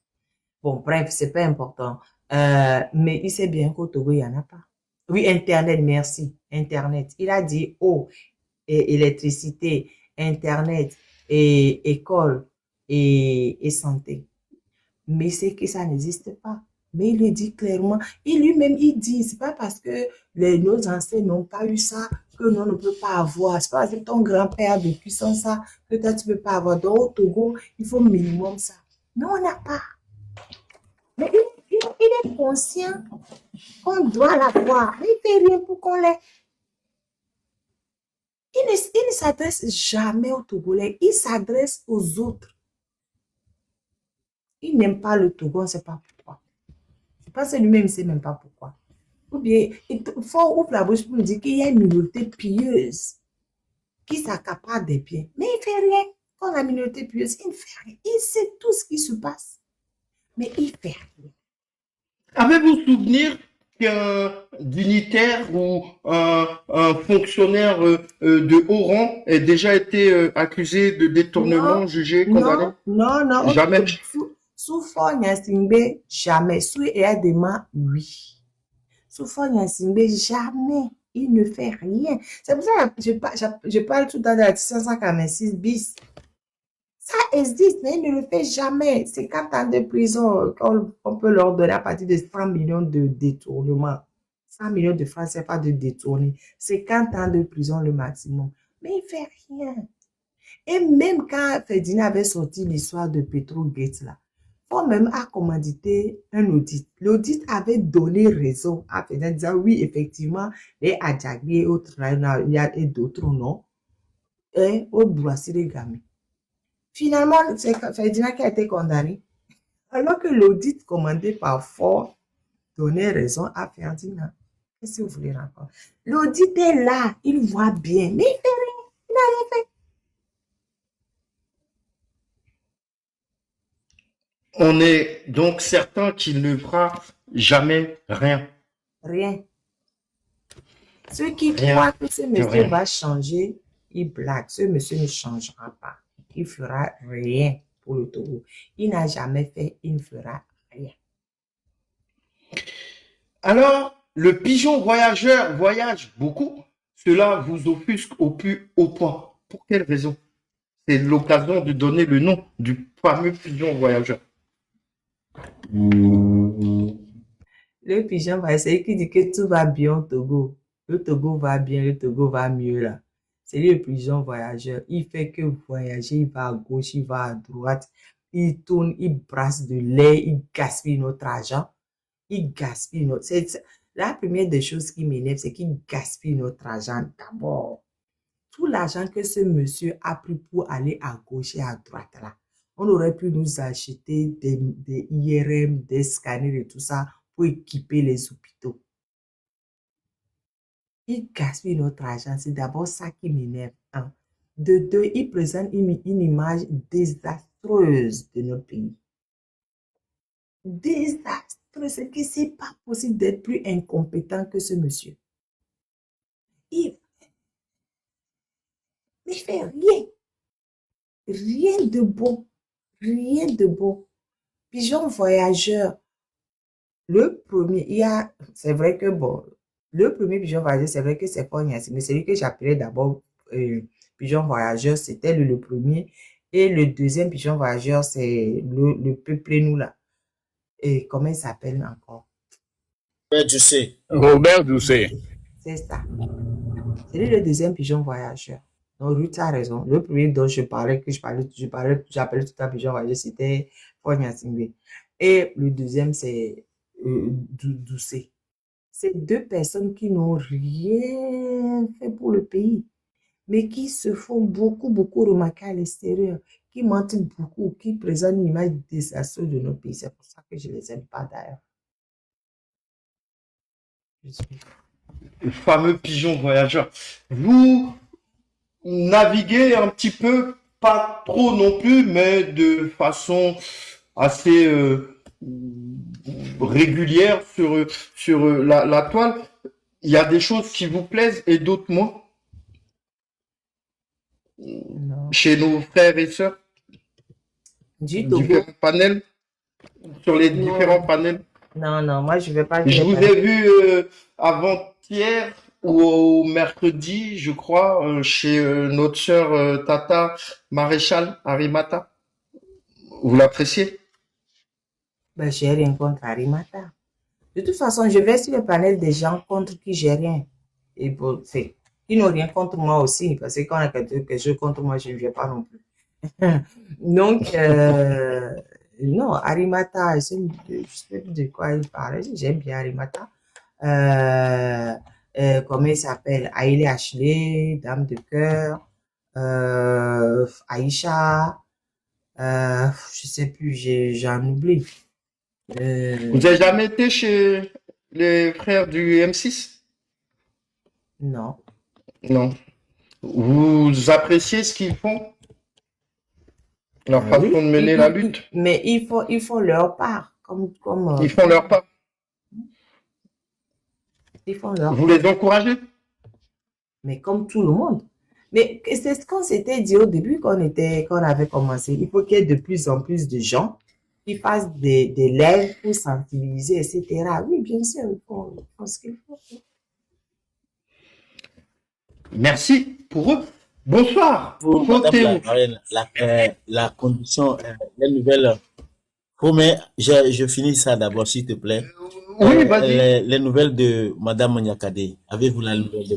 Bon, bref, c'est pas important. Mais il sait bien qu'au Togo, il n'y en a pas. Oui, Internet, merci. Internet. Il a dit eau, et électricité, Internet, et école, et santé. Mais c'est que ça n'existe pas. Mais il le dit clairement. Et lui-même, il dit, c'est pas parce que nos ancêtres n'ont pas eu ça que nous ne peut pas avoir. C'est pas parce que ton grand-père a vécu sans ça que toi, tu peux pas avoir. Donc, au Togo, il faut minimum ça. Mais on n'a pas. Mais il est conscient qu'on doit l'avoir. Mais il fait rien pour qu'on l'ait. Il ne s'adresse jamais aux Togolais. Il s'adresse aux autres. Il n'aime pas le Togo, on ne sait pas pourquoi. Je pense que lui-même ne sait même pas pourquoi. Ou bien, il faut ouvrir la bouche pour me dire qu'il y a une minorité pieuse qui s'accapare des biens. Mais il ne fait rien. Quand la minorité pieuse, il ne fait rien. Il sait tout ce qui se passe. Mais il ne fait rien. Avez-vous souvenir qu'un dignitaire ou un fonctionnaire de haut rang ait déjà été accusé de détournement, Non, jugé, condamné? non. Jamais. Sous Fort Gnassingbé, jamais. Sous Eadema, oui. Sous Fort Gnassingbé, jamais. Il ne fait rien. C'est pour ça que je parle tout le temps de la 546 bis. Ça existe, mais il ne le fait jamais. C'est 4 ans de prison qu'on peut leur donner à partir de 100 millions de détournements. 100 millions de francs, c'est pas de détourner. C'est 40 ans de prison le maximum. Mais il fait rien. Et même quand Ferdinand avait sorti l'histoire de Petrogate, là, Ford même a commandité un audit. L'audit avait donné raison à Ferdinand, disant oui, effectivement, les Adjagbi et autres, il y a d'autres noms, et au Bourassi les Gamins. Finalement, c'est Ferdinand qui a été condamné, alors que l'audit commandé par Ford donnait raison à Ferdinand. Qu'est-ce que vous voulez encore? L'audit est là, il voit bien, mais il fait rien, il n'a rien fait. On est donc certain qu'il ne fera jamais rien. Rien. Ceux qui Rien. croient que ce monsieur Rien. va changer, ils blaguent. Ce monsieur ne changera pas. Il fera rien pour le Togo. Il n'a jamais fait, il ne fera rien. Alors, le pigeon voyageur voyage beaucoup. Cela vous offusque au plus haut point. Pour quelle raison? C'est l'occasion de donner le nom du fameux pigeon voyageur. Le pigeon va essayer qui dit que tout va bien au Togo. Le Togo va bien, le Togo va mieux là. C'est lui le pigeon voyageur. Il fait que voyager, il va à gauche, il va à droite. Il tourne, il brasse de l'air, il gaspille notre argent. Il gaspille notre... La première des choses qui m'énerve, c'est qu'il gaspille notre argent d'abord. Tout l'argent que ce monsieur a pris pour aller à gauche et à droite là, on aurait pu nous acheter des IRM, des scanners et tout ça pour équiper les hôpitaux. Il gaspille notre argent, c'est d'abord ça qui m'énerve. Un. De deux, il présente une image désastreuse de notre pays. Désastreuse, c'est que c'est pas possible d'être plus incompétent que ce monsieur. Il fait rien. Rien de bon. Rien de bon. Pigeon voyageur. Le premier, c'est vrai que bon, le premier pigeon voyageur, c'est vrai que c'est pas Niassi, mais celui que j'appelais d'abord pigeon voyageur, c'était le premier. Et le deuxième pigeon voyageur, c'est le peuple nous là. Et comment il s'appelle encore? Robert Doucet. C'est ça. C'est lui le deuxième pigeon voyageur. Donc, Ruth a raison. Le premier dont j'appelais tout à pigeon voyageur, c'était Paul Nyasingbe. Et le deuxième, c'est Doucet. C'est deux personnes qui n'ont rien fait pour le pays, mais qui se font beaucoup, beaucoup remarquer à l'extérieur, qui mentent beaucoup, qui présentent une image désastreuse de nos pays. C'est pour ça que je ne les aime pas d'ailleurs. Le fameux pigeon voyageur. Vous naviguez un petit peu, pas trop non plus, mais de façon assez régulière sur la toile. Il y a des choses qui vous plaisent et d'autres moins Non. chez nos frères et sœurs, Du Togo. différents panels, sur les Non. différents panels. Non, moi je ne vais pas Je dire. vous ai vu avant-hier ou au mercredi, je crois, chez notre sœur Tata Maréchal Arimata. Vous l'appréciez? Ben, j'ai rien contre Arimata. De toute façon, je vais sur le panel des gens contre qui j'ai rien. Et bon, c'est qui n'ont rien contre moi aussi, parce que quand on a quelque chose contre moi, je ne viens pas non plus. Donc, non, Arimata, je sais plus de quoi il parle. J'aime bien Arimata. Comment il s'appelle? Haile Ashley, Dame de cœur, Aïcha, je sais plus, j'en oublie. Vous n'avez jamais été chez les frères du M6? Non. Non. Vous appréciez ce qu'ils font? Leur façon de mener la lutte? Mais ils font leur part. Ils font leur part. Ils font leur Vous part. les encouragez? Mais comme tout le monde. Mais c'est ce qu'on s'était dit au début quand on avait commencé. Il faut qu'il y ait de plus en plus de gens qui fassent des lives pour sensibiliser, etc. Oui, bien sûr, ils font ce qu'il faut. Merci pour eux. Bonsoir. Pour Madame la condition, les nouvelles. Mais je finis ça d'abord, s'il te plaît. Oui, vas-y. Les nouvelles de Madame Nyakade. Avez-vous la nouvelle de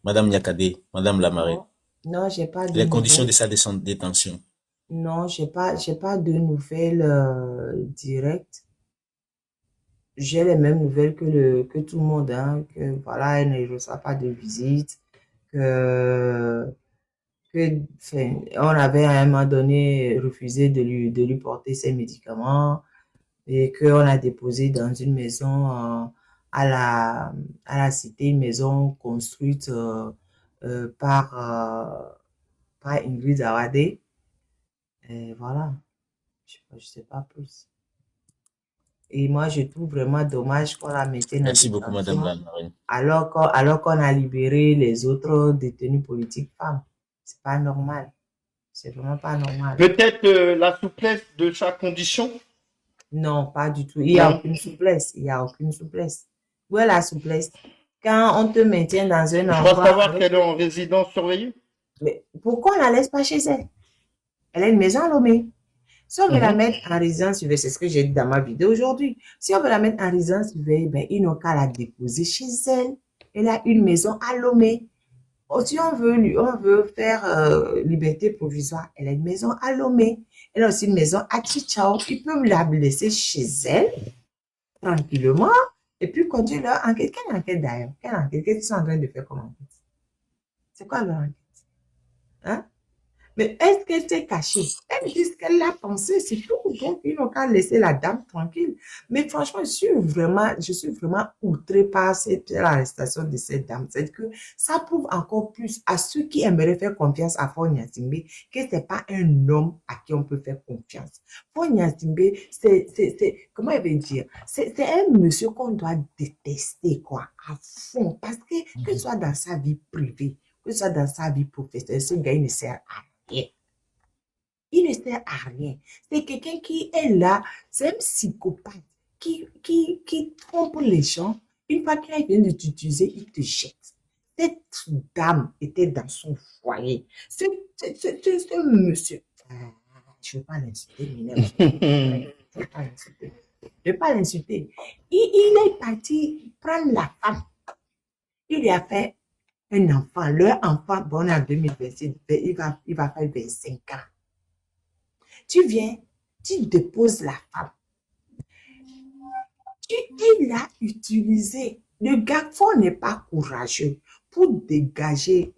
Madame Nyakade, Madame la marraine? Non, j'ai pas de Les conditions nouvelles. de sa détention. Non, j'ai pas de nouvelles directes. J'ai les mêmes nouvelles que tout le monde, hein, que voilà, elle ne reçoit pas de visite, enfin, on avait à un moment donné refusé de lui porter ses médicaments et qu'on a déposé dans une maison à la cité, une maison construite par Ingrid Awade. Et voilà, je sais pas plus. Et moi, je trouve vraiment dommage qu'on la mette en Merci beaucoup, Madame détention la marraine. alors qu'on a libéré les autres détenus politiques femmes. C'est pas normal. C'est vraiment pas normal. Peut-être la souplesse de sa condition? Non, pas du tout. Il n'y a Non. aucune souplesse. Il n'y a aucune souplesse. Où est la souplesse? Quand on te maintient dans un Je endroit crois savoir avec- qu'elle est en résidence surveillée. Mais pourquoi on la laisse pas chez elle? Elle a une maison à Lomé. Si on veut la mettre en résidence surveillée, c'est ce que j'ai dit dans ma vidéo aujourd'hui. Si on veut la mettre en résidence surveillée, ben, ils n'ont qu'à la déposer chez elle. Elle a une maison à Lomé. Si on veut faire liberté provisoire, elle a une maison à Lomé. Elle a aussi une maison à Chichao. Ils peuvent la laisser chez elle, tranquillement, et puis continuer leur enquête. Quelle enquête d'ailleurs? Quelle enquête? Qu'est-ce qu'ils sont en train de faire comme enquête? C'est quoi leur enquête? Hein? Mais est-ce qu'elle s'est cachée? Elle dit ce qu'elle a pensé, c'est tout. Donc, ils n'ont qu'à laisser la dame tranquille. Mais franchement, je suis vraiment outrée par l'arrestation de cette dame. C'est que ça prouve encore plus à ceux qui aimeraient faire confiance à Faure Gnassingbé que c'est pas un homme à qui on peut faire confiance. Faure Gnassingbé, comment elle veut dire? C'est un monsieur qu'on doit détester, quoi, à fond. Parce que ce soit dans sa vie privée, que ce soit dans sa vie professionnelle, ce gars, il ne sert à rien. Il ne sert à rien. C'est quelqu'un qui est là, c'est un psychopathe qui trompe les gens. Une fois qu'il vient de t'utiliser, il te jette. Cette dame était dans son foyer. Ce monsieur, je ne vais pas l'insulter, je ne vais pas l'insulter. Il est parti prendre la femme. Il lui a fait Un enfant, leur enfant, bon, on est en 2026, il va faire 25 ans. Tu viens, tu déposes la femme. Il a utilisé. Le garçon n'est pas courageux pour dégager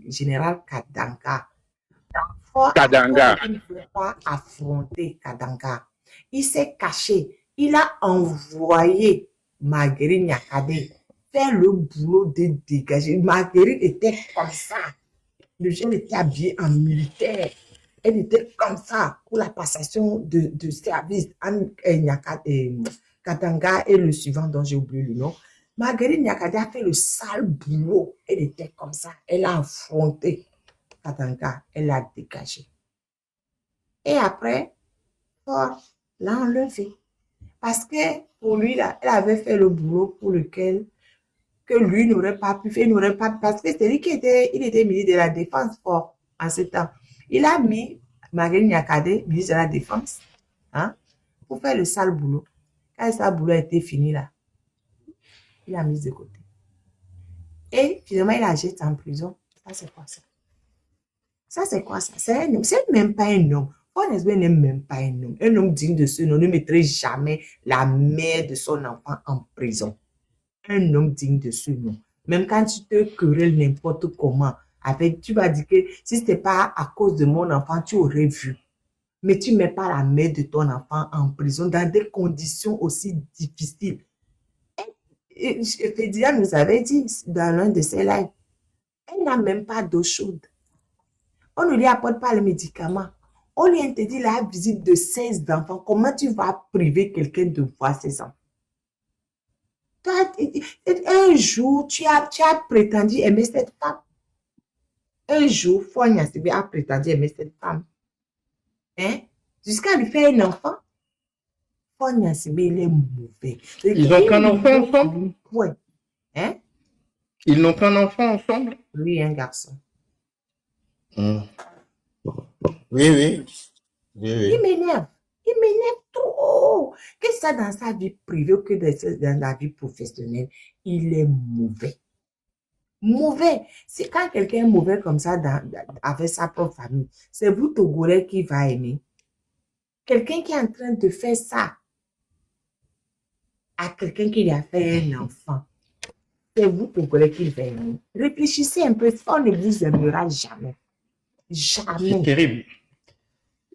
général Kadanga. Kadanga. Il ne faut pas affronter Kadanga. Il s'est caché. Il a envoyé Marguerite Nyakade faire le boulot de dégager. Marguerite était comme ça. Le jeune était habillé en militaire. Elle était comme ça pour la passation de service entre Katanga et le suivant dont j'ai oublié le nom. Marguerite Nyakade a fait le sale boulot. Elle était comme ça. Elle a affronté Katanga. Elle l'a dégagé. Et après, Ford l'a enlevé. Parce que pour lui, là, elle avait fait le boulot pour lequel que lui n'aurait pas pu faire, parce que c'est lui il était ministre de la Défense fort en ce temps. Il a mis Marguerite Nyakade, ministre de la Défense, hein, pour faire le sale boulot. Quand le sale boulot a été fini là, il l'a mis de côté. Et finalement, il la jette en prison. Ça, c'est quoi ça? Ça, c'est quoi ça? C'est un homme. C'est même pas un homme. Honnêtement, n'est même pas un homme. Un homme digne de ce nom ne mettrait jamais la mère de son enfant en prison. Un homme digne de ce nom. Même quand tu te querelles n'importe comment, tu vas dire que si ce n'était pas à cause de mon enfant, tu aurais vu. Mais tu ne mets pas la mère de ton enfant en prison dans des conditions aussi difficiles. Fédia nous avait dit dans l'un de ses lives, elle n'a même pas d'eau chaude. On ne lui apporte pas le médicament. On lui interdit la visite de 16 enfants. Comment tu vas priver quelqu'un de voir ses enfants? Toi, un jour, tu as prétendu aimer cette femme. Un jour, Fonya Sibé a prétendu aimer cette femme. Hein? Jusqu'à lui faire un enfant. Fonya Sibé, il est mauvais. Ils n'ont qu'un enfant ensemble? Oui. Hein? Ils n'ont qu'un enfant ensemble? Lui et un garçon. Oui, oui. Oui, oui. Il m'énerve. Il m'énerve trop. Que ça dans sa vie privée ou que dans la vie professionnelle, il est mauvais. Mauvais. C'est quand quelqu'un est mauvais comme ça avec sa propre famille, c'est vous, Togolais, qui va aimer. Quelqu'un qui est en train de faire ça à quelqu'un qui lui a fait un enfant, c'est vous, Togolais, qui va aimer. Réfléchissez un peu, on ne vous aimera jamais. Jamais. C'est terrible.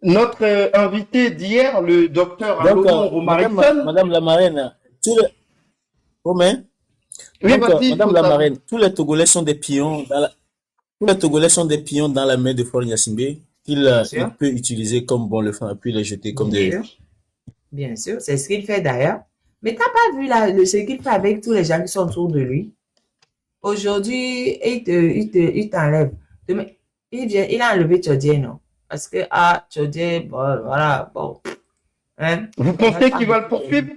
Notre invité d'hier, le docteur Donc, Alomon Romarison. Madame la marraine, Comment? Oui, Donc, vas-y, Madame la Total. marraine, tous les Togolais sont des pions tous les Togolais sont des pions dans la main de Faure Gnassingbé qu'il sûr. peut utiliser comme bon le fait, puis les jeter comme des... Bien sûr. Bien sûr, c'est ce qu'il fait d'ailleurs. Mais tu n'as pas vu là, ce qu'il fait avec tous les gens qui sont autour de lui. Aujourd'hui, il t'enlève. Demain, il a enlevé Tchodier, non? Parce que, Tchodier, bon, voilà, bon. Hein? Vous pensez qu'il va le poursuivre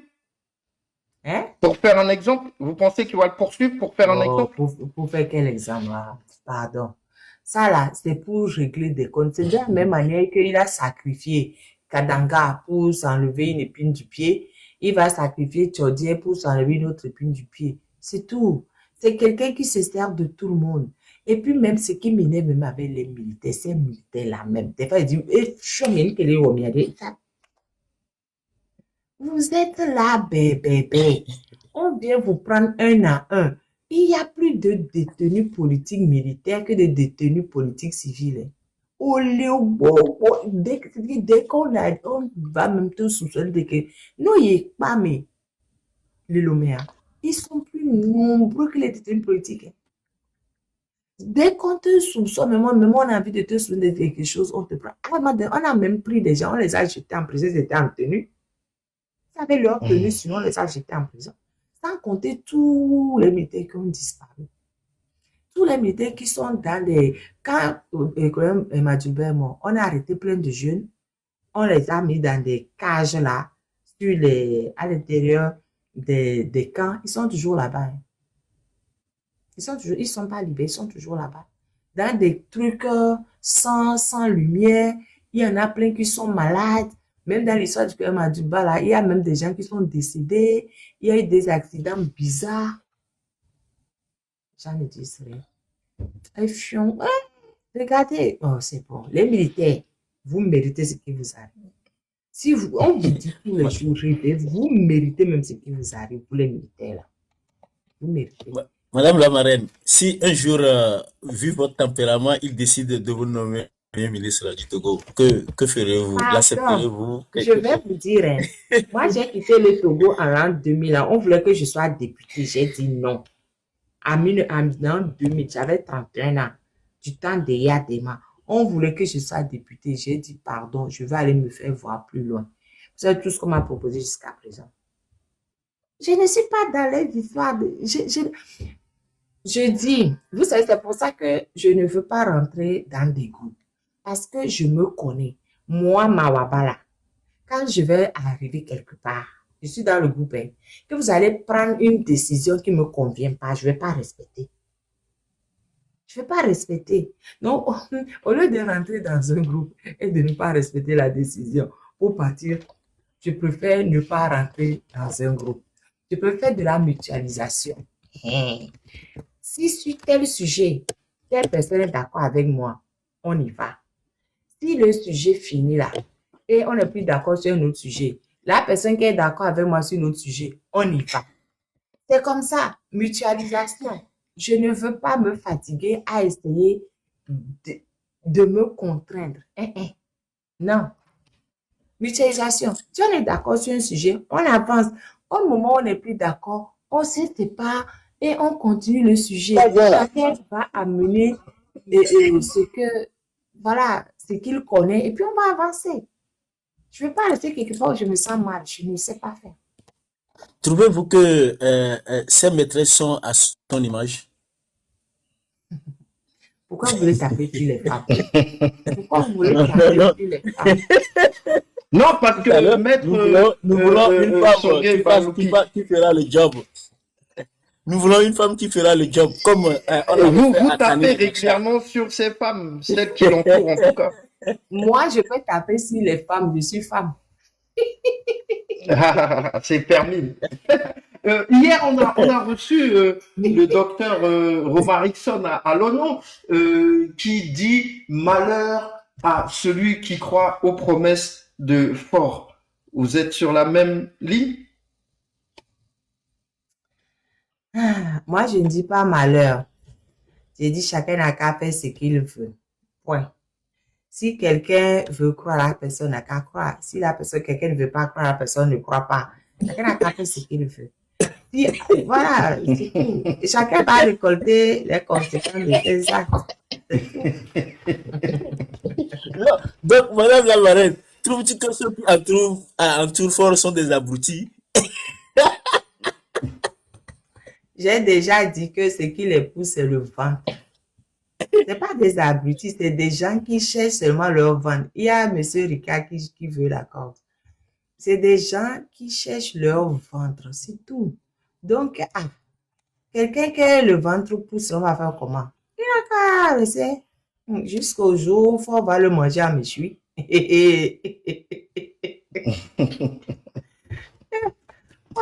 Hein? pour faire un exemple? Vous pensez qu'il va le poursuivre pour faire un Oh, exemple? pour faire quel exemple là? Pardon. Ça là, c'est pour régler des comptes. C'est de la même manière qu'il a sacrifié Kadanga pour s'enlever une épine du pied. Il va sacrifier Tchodier pour s'enlever une autre épine du pied. C'est tout. C'est quelqu'un qui se sert de tout le monde. Et puis même ce qui m'énerve même avec les militaires, ces militaires-là même. Des fois, ils disent, vous êtes là, bébé. On vient vous prendre un à un. Il y a plus de détenus politiques militaires que de détenus politiques civils. Dès qu'on va même tout soupçonner de que non, il n'est pas, mais les Loméens, ils sont plus nombreux que les détenus politiques. Dès qu'on te soupçonne, même on a envie de te soupçonner de quelque chose, on te prend. On a même pris des gens, on les a jetés en prison, ils étaient en tenue. Ils avaient leur tenue, sinon on les a jetés en prison. Sans compter tous les militaires qui ont disparu. Tous les militaires qui sont dans des... Quand Madjoubert est mort, on a arrêté plein de jeunes. On les a mis dans des cages là, à l'intérieur des camps. Ils sont toujours là-bas. Ils sont pas libérés, ils sont toujours là-bas. Dans des trucs sans lumière. Il y en a plein qui sont malades. Même dans l'histoire du Madjoubert, là, il y a même des gens qui sont décédés. Il y a eu des accidents bizarres. gens ne disent rien. Et fion, regardez, oh, c'est bon. Les militaires, vous méritez ce qui vous arrive. Si vous, on vous dit tous les jours, vous méritez même ce qui vous arrive, vous les militaires là. Vous méritez. Madame la marraine, si un jour, vu votre tempérament, il décide de vous nommer Premier ministre du Togo, que ferez-vous? L'accepterez-vous? Je vais vous dire, hein, moi j'ai quitté le Togo en l'an 2000. On voulait que je sois député. J'ai dit non. En 2000, j'avais 31 ans. Du temps de Yadema. On voulait que je sois député. J'ai dit pardon, je vais aller me faire voir plus loin. Vous savez tout ce qu'on m'a proposé jusqu'à présent. Je ne suis pas dans les histoires de... Je dis, vous savez, c'est pour ça que je ne veux pas rentrer dans des groupes. Parce que je me connais. Moi, Mawabala, quand je vais arriver quelque part, je suis dans le groupe, hein, que vous allez prendre une décision qui ne me convient pas, je ne vais pas respecter. Je ne vais pas respecter. Donc, au lieu de rentrer dans un groupe et de ne pas respecter la décision pour partir, je préfère ne pas rentrer dans un groupe. Je préfère de la mutualisation. Si sur tel sujet, telle personne est d'accord avec moi, on y va. Si le sujet finit là, et on n'est plus d'accord sur un autre sujet, la personne qui est d'accord avec moi sur un autre sujet, on y va. C'est comme ça, mutualisation. Je ne veux pas me fatiguer à essayer de me contraindre. Non. Mutualisation. Si on est d'accord sur un sujet, on avance. Au moment où on n'est plus d'accord, on se sépare et on continue le sujet. Chacun va amener ce qu'il connaît et puis on va avancer. Je ne veux pas rester quelque part où je me sens mal. Je ne sais pas faire. Trouvez-vous que ces maîtresses sont à son image? Pourquoi vous voulez taper sur les femmes? Pourquoi vous voulez taper sur les femmes? Non, parce que maître... Nous voulons une femme qui fera le job. Nous voulons une femme qui fera le job. Comme vous tapez régulièrement sur ces femmes, celles qui l'entourent en tout cas. Moi, je peux taper sur les femmes. Je suis femme. C'est permis. Hier, on a reçu le docteur Romarickson à l'ONU qui dit malheur à celui qui croit aux promesses de Fort. Vous êtes sur la même ligne? Moi, je ne dis pas malheur. J'ai dit chacun n'a qu'à faire ce qu'il veut. Point. Si quelqu'un veut croire, la personne n'a qu'à croire. Si quelqu'un ne veut pas croire, la personne ne croit pas. Chacun n'a qu'à faire ce qu'il veut. Voilà, c'est tout. Chacun va récolter les conséquences de ses actes. Donc, madame la marraine, trouves-tu que ceux qui entourent Fort sont des abrutis? J'ai déjà dit que ce qui les pousse, c'est le ventre. Ce n'est pas des abrutis, c'est des gens qui cherchent seulement leur ventre. Il y a M. Ricard qui veut la corde. C'est des gens qui cherchent leur ventre, c'est tout. Donc, quelqu'un qui a le ventre pousse, on va faire comment? Il n'a qu'à laisser jusqu'au jour où Fort va le manger à méchoui. On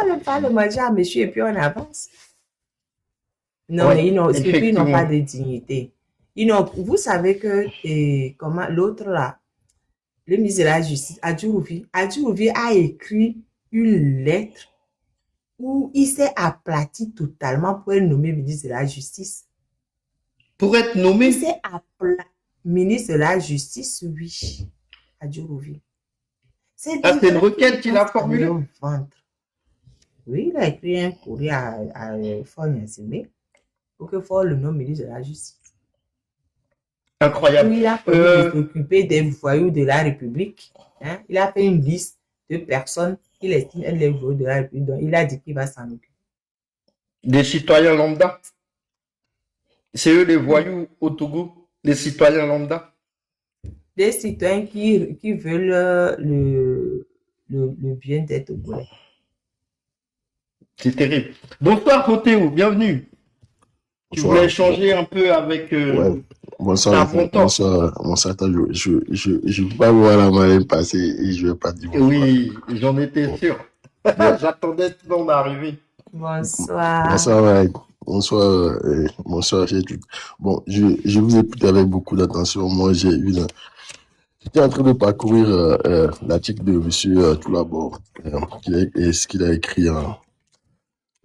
ne va le manger à méchoui et puis on avance. Non, Oui, ils n'ont pas de dignité. Vous savez que l'autre là, le ministre de la Justice, Adjourouvi a écrit une lettre où il s'est aplati totalement pour être nommé ministre de la Justice. Pour être nommé? Il s'est aplati ministre de la Justice, oui, Adjourouvi. C'est une requête qu'il a formulée? Oui, il a écrit un courrier à Fort Nyasimé pour que Fort le nomme ministre de la Justice. Incroyable. Il a fallu de s'occuper des voyous de la République. Hein? Il a fait une liste de personnes qu'il estime être les voyous de la République. Donc, il a dit qu'il va s'en occuper. Des citoyens lambda? C'est eux les voyous au Togo? Les citoyens lambda? Des citoyens qui veulent le bien des Togolais. C'est terrible. Bonsoir, Rotéo, bienvenue. Tu voulais échanger un peu avec... Ouais. Bonsoir, bonsoir. Je ne peux pas voir la marraine passer et je ne vais pas dire bonsoir. Oui, j'en étais sûr. J'attendais ton arrivée. Bonsoir. Bonsoir, marraine. bonsoir, bonsoir, Bon, je vous écoute avec beaucoup d'attention. Moi, j'étais en train de parcourir l'article de monsieur Toulabor, et ce qu'il a écrit,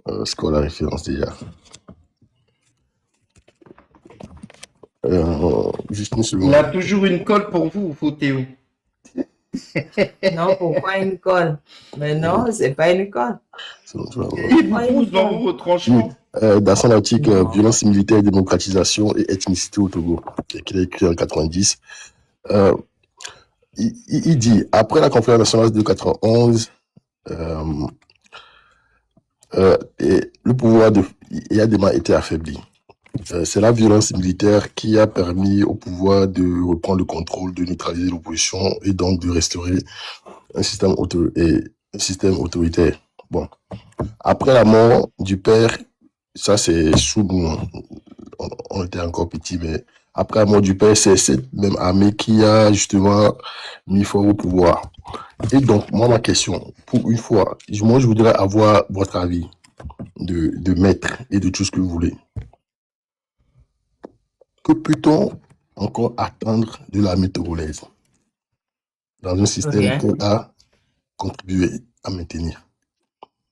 ce qu'on a référence déjà. Juste une Il seconde. a toujours une colle pour vous, Théo. Non, pourquoi une colle? Mais non, c'est pas une colle. Il vous pousse dans vos retranchements. Dans son article Non. Violence militaire, démocratisation et ethnicité au Togo, qu'il a écrit en 90, il dit, après la conférence nationale de 91, et le pouvoir de Yadema était affaibli. C'est la violence militaire qui a permis au pouvoir de reprendre le contrôle, de neutraliser l'opposition et donc de restaurer un système autoritaire. Bon. Après la mort du père, ça c'est sous nous, hein. On était encore petits, mais après la mort du père, c'est cette même armée qui a justement mis fort au pouvoir. Et donc, moi, ma question, pour une fois, moi, je voudrais avoir votre avis de maître et de tout ce que vous voulez. Que peut-on encore attendre de l'armée togolaise dans un système qu'on a contribué à maintenir?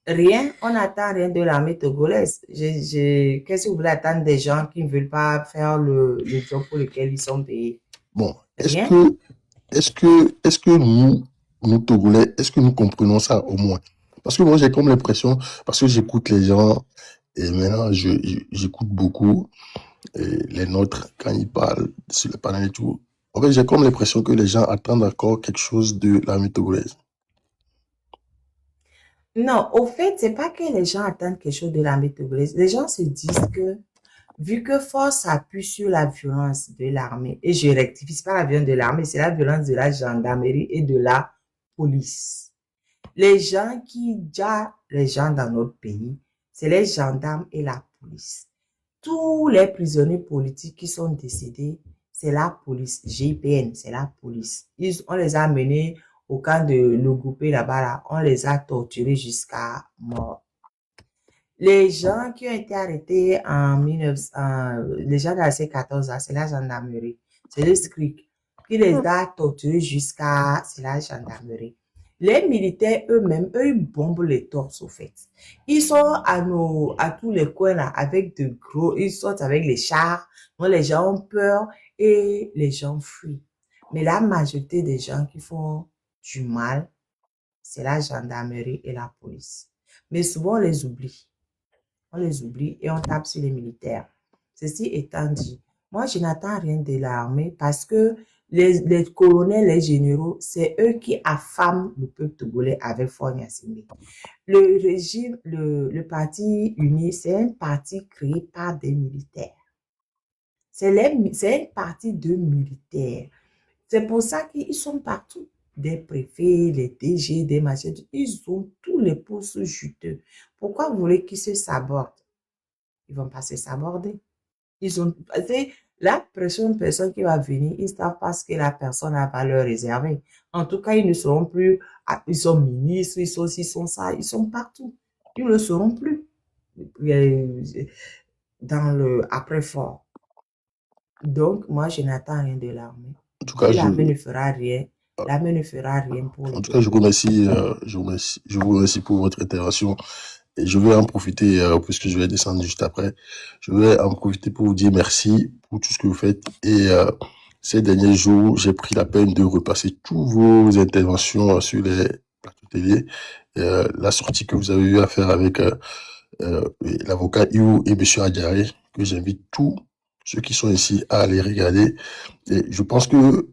Rien, on n'attend rien de l'armée togolaise. Qu'est-ce que vous voulez attendre des gens qui ne veulent pas faire le job pour lequel ils sont payés? Bon, est-ce que nous Togolais, est-ce que nous comprenons ça au moins? Parce que moi, j'ai comme l'impression, parce que j'écoute les gens, et maintenant, j'écoute beaucoup les nôtres quand ils parlent sur le panel et tout. En fait, j'ai comme l'impression que les gens attendent encore quelque chose de l'armée togolaise. Non, au fait, c'est pas que les gens attendent quelque chose de l'armée togolaise. Les gens se disent que, vu que force appuie sur la violence de l'armée, et je rectifie, c'est pas la violence de l'armée, c'est la violence de la gendarmerie et de la police. Les gens qui gèrent les gens dans notre pays, c'est les gendarmes et la police. Tous les prisonniers politiques qui sont décédés, c'est la police, GIPN, c'est la police. On les a menés au camp de Logopé là-bas, là, on les a torturés jusqu'à mort. Les gens qui ont été arrêtés en 1900, les gens de la C14, c'est la gendarmerie, c'est le SCRIC, qui les a torturés jusqu'à, c'est la gendarmerie. Les militaires eux-mêmes, eux, ils bombent les torses, au fait. Ils sont à tous les coins, là, avec de gros, ils sortent avec les chars, donc les gens ont peur et les gens fuient. Mais la majorité des gens qui font du mal, c'est la gendarmerie et la police. Mais souvent, on les oublie. On les oublie et on tape sur les militaires. Ceci étant dit, moi, je n'attends rien de l'armée parce que les colonels, les généraux, c'est eux qui affament le peuple togolais avec Faure Gnassingbé. Le régime, le parti uni, c'est un parti créé par des militaires. C'est un parti de militaires. C'est pour ça qu'ils sont partout. Des préfets, les DG, des machins, ils ont tous les postes juteux. Pourquoi vous voulez qu'ils se sabordent? Ils vont pas se saborder. Ils ont, la prochaine personne qui va venir, ils ne savent pas ce que la personne va leur réserver. En tout cas, ils ne seront plus, ils sont ministres, ils sont ci, ils sont ça, ils sont partout. Ils ne le seront plus dans le après-fort. Donc, moi, je n'attends rien de l'armée. En tout cas, L'armée ne fera rien. L'armée ne fera rien pour en tout cas, je vous remercie pour votre intervention. Et je vais en profiter, puisque je vais descendre juste après, je vais en profiter pour vous dire merci pour tout ce que vous faites. Et ces derniers jours, j'ai pris la peine de repasser toutes vos interventions sur les plateaux télé. La sortie que vous avez eu à faire avec l'avocat Iou et M. Adjaré, que j'invite tous ceux qui sont ici à aller regarder. Et je pense que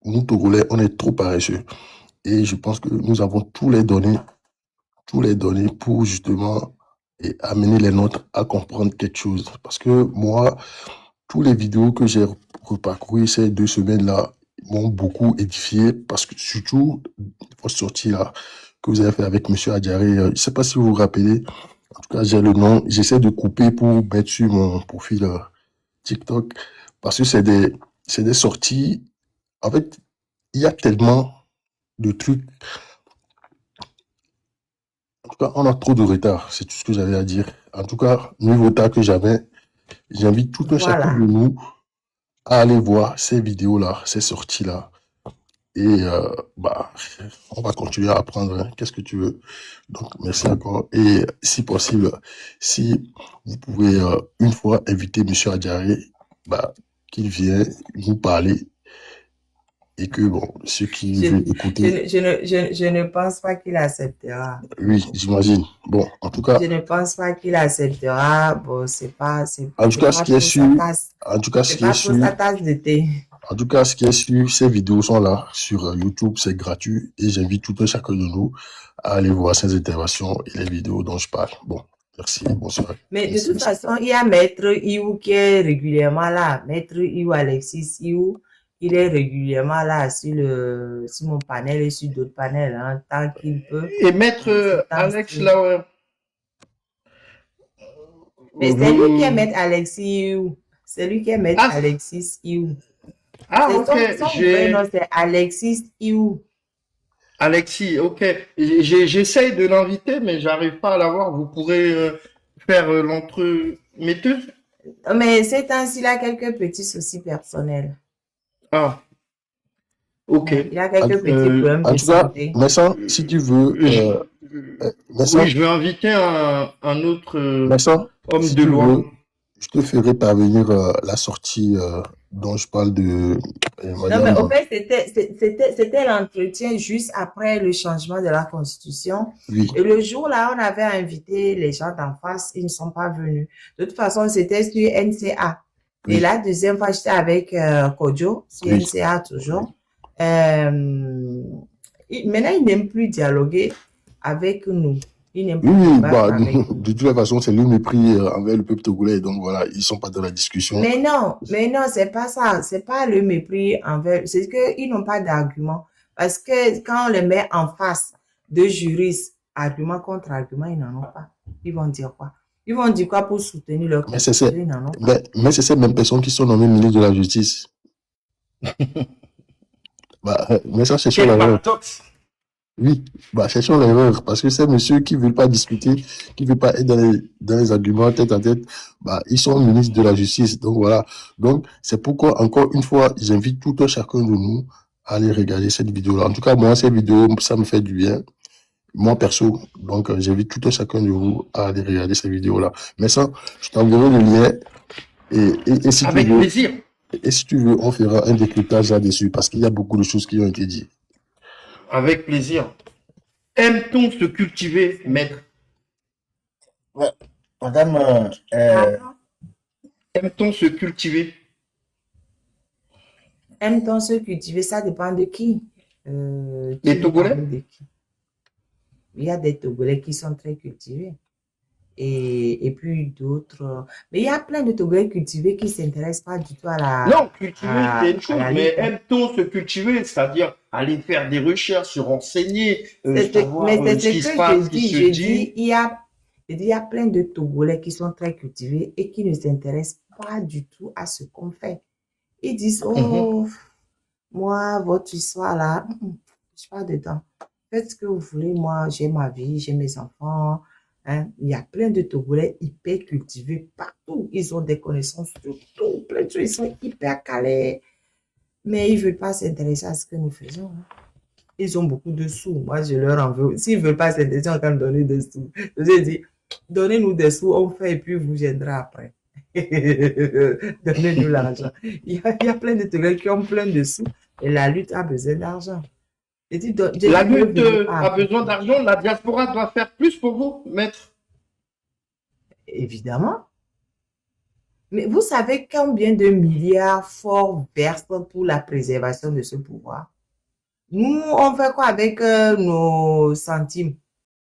nous, Togolais, on est trop paresseux. Et je pense que nous avons tous les données pour justement amener les nôtres à comprendre quelque chose. Parce que moi, tous les vidéos que j'ai reparcourues ces 2 semaines-là m'ont beaucoup édifié, parce que surtout, votre sortie là, que vous avez fait avec M. Adjaré, je ne sais pas si vous vous rappelez, en tout cas, j'ai le nom, j'essaie de couper pour mettre sur mon profil TikTok, parce que c'est des sorties, en fait, il y a tellement de trucs. En tout cas, on a trop de retard. C'est tout ce que j'avais à dire. En tout cas, mieux vaut tard que jamais. J'invite tout un chacun de Voilà. nous à aller voir ces vidéos-là, ces sorties-là. Et bah, on va continuer à apprendre. Hein. Qu'est-ce que tu veux? Donc, merci encore. Et si possible, si vous pouvez une fois inviter M. Adjaré, bah, qu'il vienne nous parler et que, bon, ceux qui Je, veulent je, écouter, ne, je, ne, je ne pense pas qu'il acceptera. oui, j'imagine. Bon, en tout cas, Je ne pense pas qu'il acceptera. Bon, c'est pas, c'est en tout c'est cas, ce pas qui est trop sa sûr, tasse. en tout cas, ce C'est qui est pas trop sa sûr, tasse de thé. en tout cas, ce qui est sûr, ces vidéos sont là sur YouTube, c'est gratuit et j'invite tout un chacun de nous à aller voir ces interventions et les vidéos dont je parle. Bon, merci, bonsoir. Mais de Merci, toute monsieur. façon, il y a Maître Iou qui est régulièrement là. Maître Iou Alexis Iou, il est régulièrement là sur mon panel et sur d'autres panels, hein, tant qu'il peut. Et Maître C'est Alex ainsi. Lauer, Mais c'est lui qui est vous... Maître Alexis Iou. C'est lui qui est Maître Ah, Alexis Iou. ok, Son vrai nom, c'est Alexis Iou. Alexis, ok. J'essaye de l'inviter, mais j'arrive pas à l'avoir. Vous pourrez faire l'entremetteuse? Mais ces temps-ci, il a quelques petits soucis personnels. Ah, ok. Ouais, il a En, quelques petits problèmes en de tout cas, santé. Vincent, si tu veux, Je- oui, Vincent, je vais inviter un autre Vincent, homme si de tu loi. veux, je te ferai parvenir la sortie dont je parle de Non, mais au Madame. fait, c'était l'entretien juste après le changement de la Constitution. Oui, Et le jour-là, on avait invité les gens d'en face, ils ne sont pas venus. De toute façon, c'était sur NCA. Et oui, la deuxième fois, j'étais avec Kojo, sur oui. NCA toujours. Maintenant, il n'aime plus dialoguer avec nous. Il n'aime Oui, plus oui, débattre bah, avec nous. de toute façon, c'est le mépris envers le peuple togolais. Donc voilà, ils sont pas dans la discussion. Mais non, c'est pas ça. C'est pas le mépris envers. C'est qu'ils n'ont pas d'argument. Parce que quand on les met en face de juristes, argument contre argument, ils n'en ont pas. Ils vont dire quoi? Ils vont dire quoi pour soutenir leur Mais c'est constitution? Ils n'en ont pas. mais c'est ces mêmes personnes qui sont nommées ministres de la Justice. Bah, mais ça, cherchons Quel l'erreur. paradoxe! Oui, bah, cherchons l'erreur. Parce que ces messieurs qui veulent pas discuter, qui veulent pas être dans les arguments tête à tête, bah, ils sont ministres de la Justice. Donc voilà. Donc, c'est pourquoi, encore une fois, j'invite tout un chacun de nous à aller regarder cette vidéo-là. En tout cas, moi, cette vidéo, ça me fait du bien. Moi, perso. Donc, j'invite tout un chacun de vous à aller regarder cette vidéo-là. Mais ça, je t'enverrai le lien. Et si tu Avec veux, plaisir. et si tu veux, on fera un décryptage là-dessus parce qu'il y a beaucoup de choses qui ont été dites. Avec plaisir. Aime-t-on se cultiver, maître? Ouais. Madame, Pardon? Aime-t-on se cultiver? Aime-t-on se cultiver? Ça dépend de qui. Les Tu veux Togolais? parler de qui? Il y a des Togolais qui sont très cultivés. Et puis d'autres. Mais il y a plein de Togolais cultivés qui ne s'intéressent pas du tout Non, cultiver, c'est une à chose, la mais lutte, hein. aime-t-on se cultiver? C'est-à-dire aller faire des recherches, se renseigner, Mais savoir c'est ce ce qui se que passe, je ce qui dis. se Je dit. dis, il y a plein de Togolais qui sont très cultivés et qui ne s'intéressent pas du tout à ce qu'on fait. Ils disent, Mhm. oh, moi, votre histoire là, je suis pas dedans. Faites ce que vous voulez. Moi, j'ai ma vie, j'ai mes enfants. Hein. Il y a plein de Togolais hyper cultivés partout. Ils ont des connaissances sur tout, plein de choses. Ils sont hyper calés. Mais ils ne veulent pas s'intéresser à ce que nous faisons. Hein. Ils ont beaucoup de sous. Moi, je leur en veux. S'ils ne veulent pas s'intéresser, on va me donner des sous. Je dis, donnez-nous des sous, on fait et puis vous viendrez après. Donnez-nous l'argent. Il y a plein de Togolais qui ont plein de sous et la lutte a besoin d'argent. Je dis, La ne lutte venez pas a après. besoin d'argent, la diaspora doit faire plus pour vous, maître. Évidemment. Mais vous savez combien de milliards forts versent pour la préservation de ce pouvoir? Nous, on fait quoi avec nos centimes?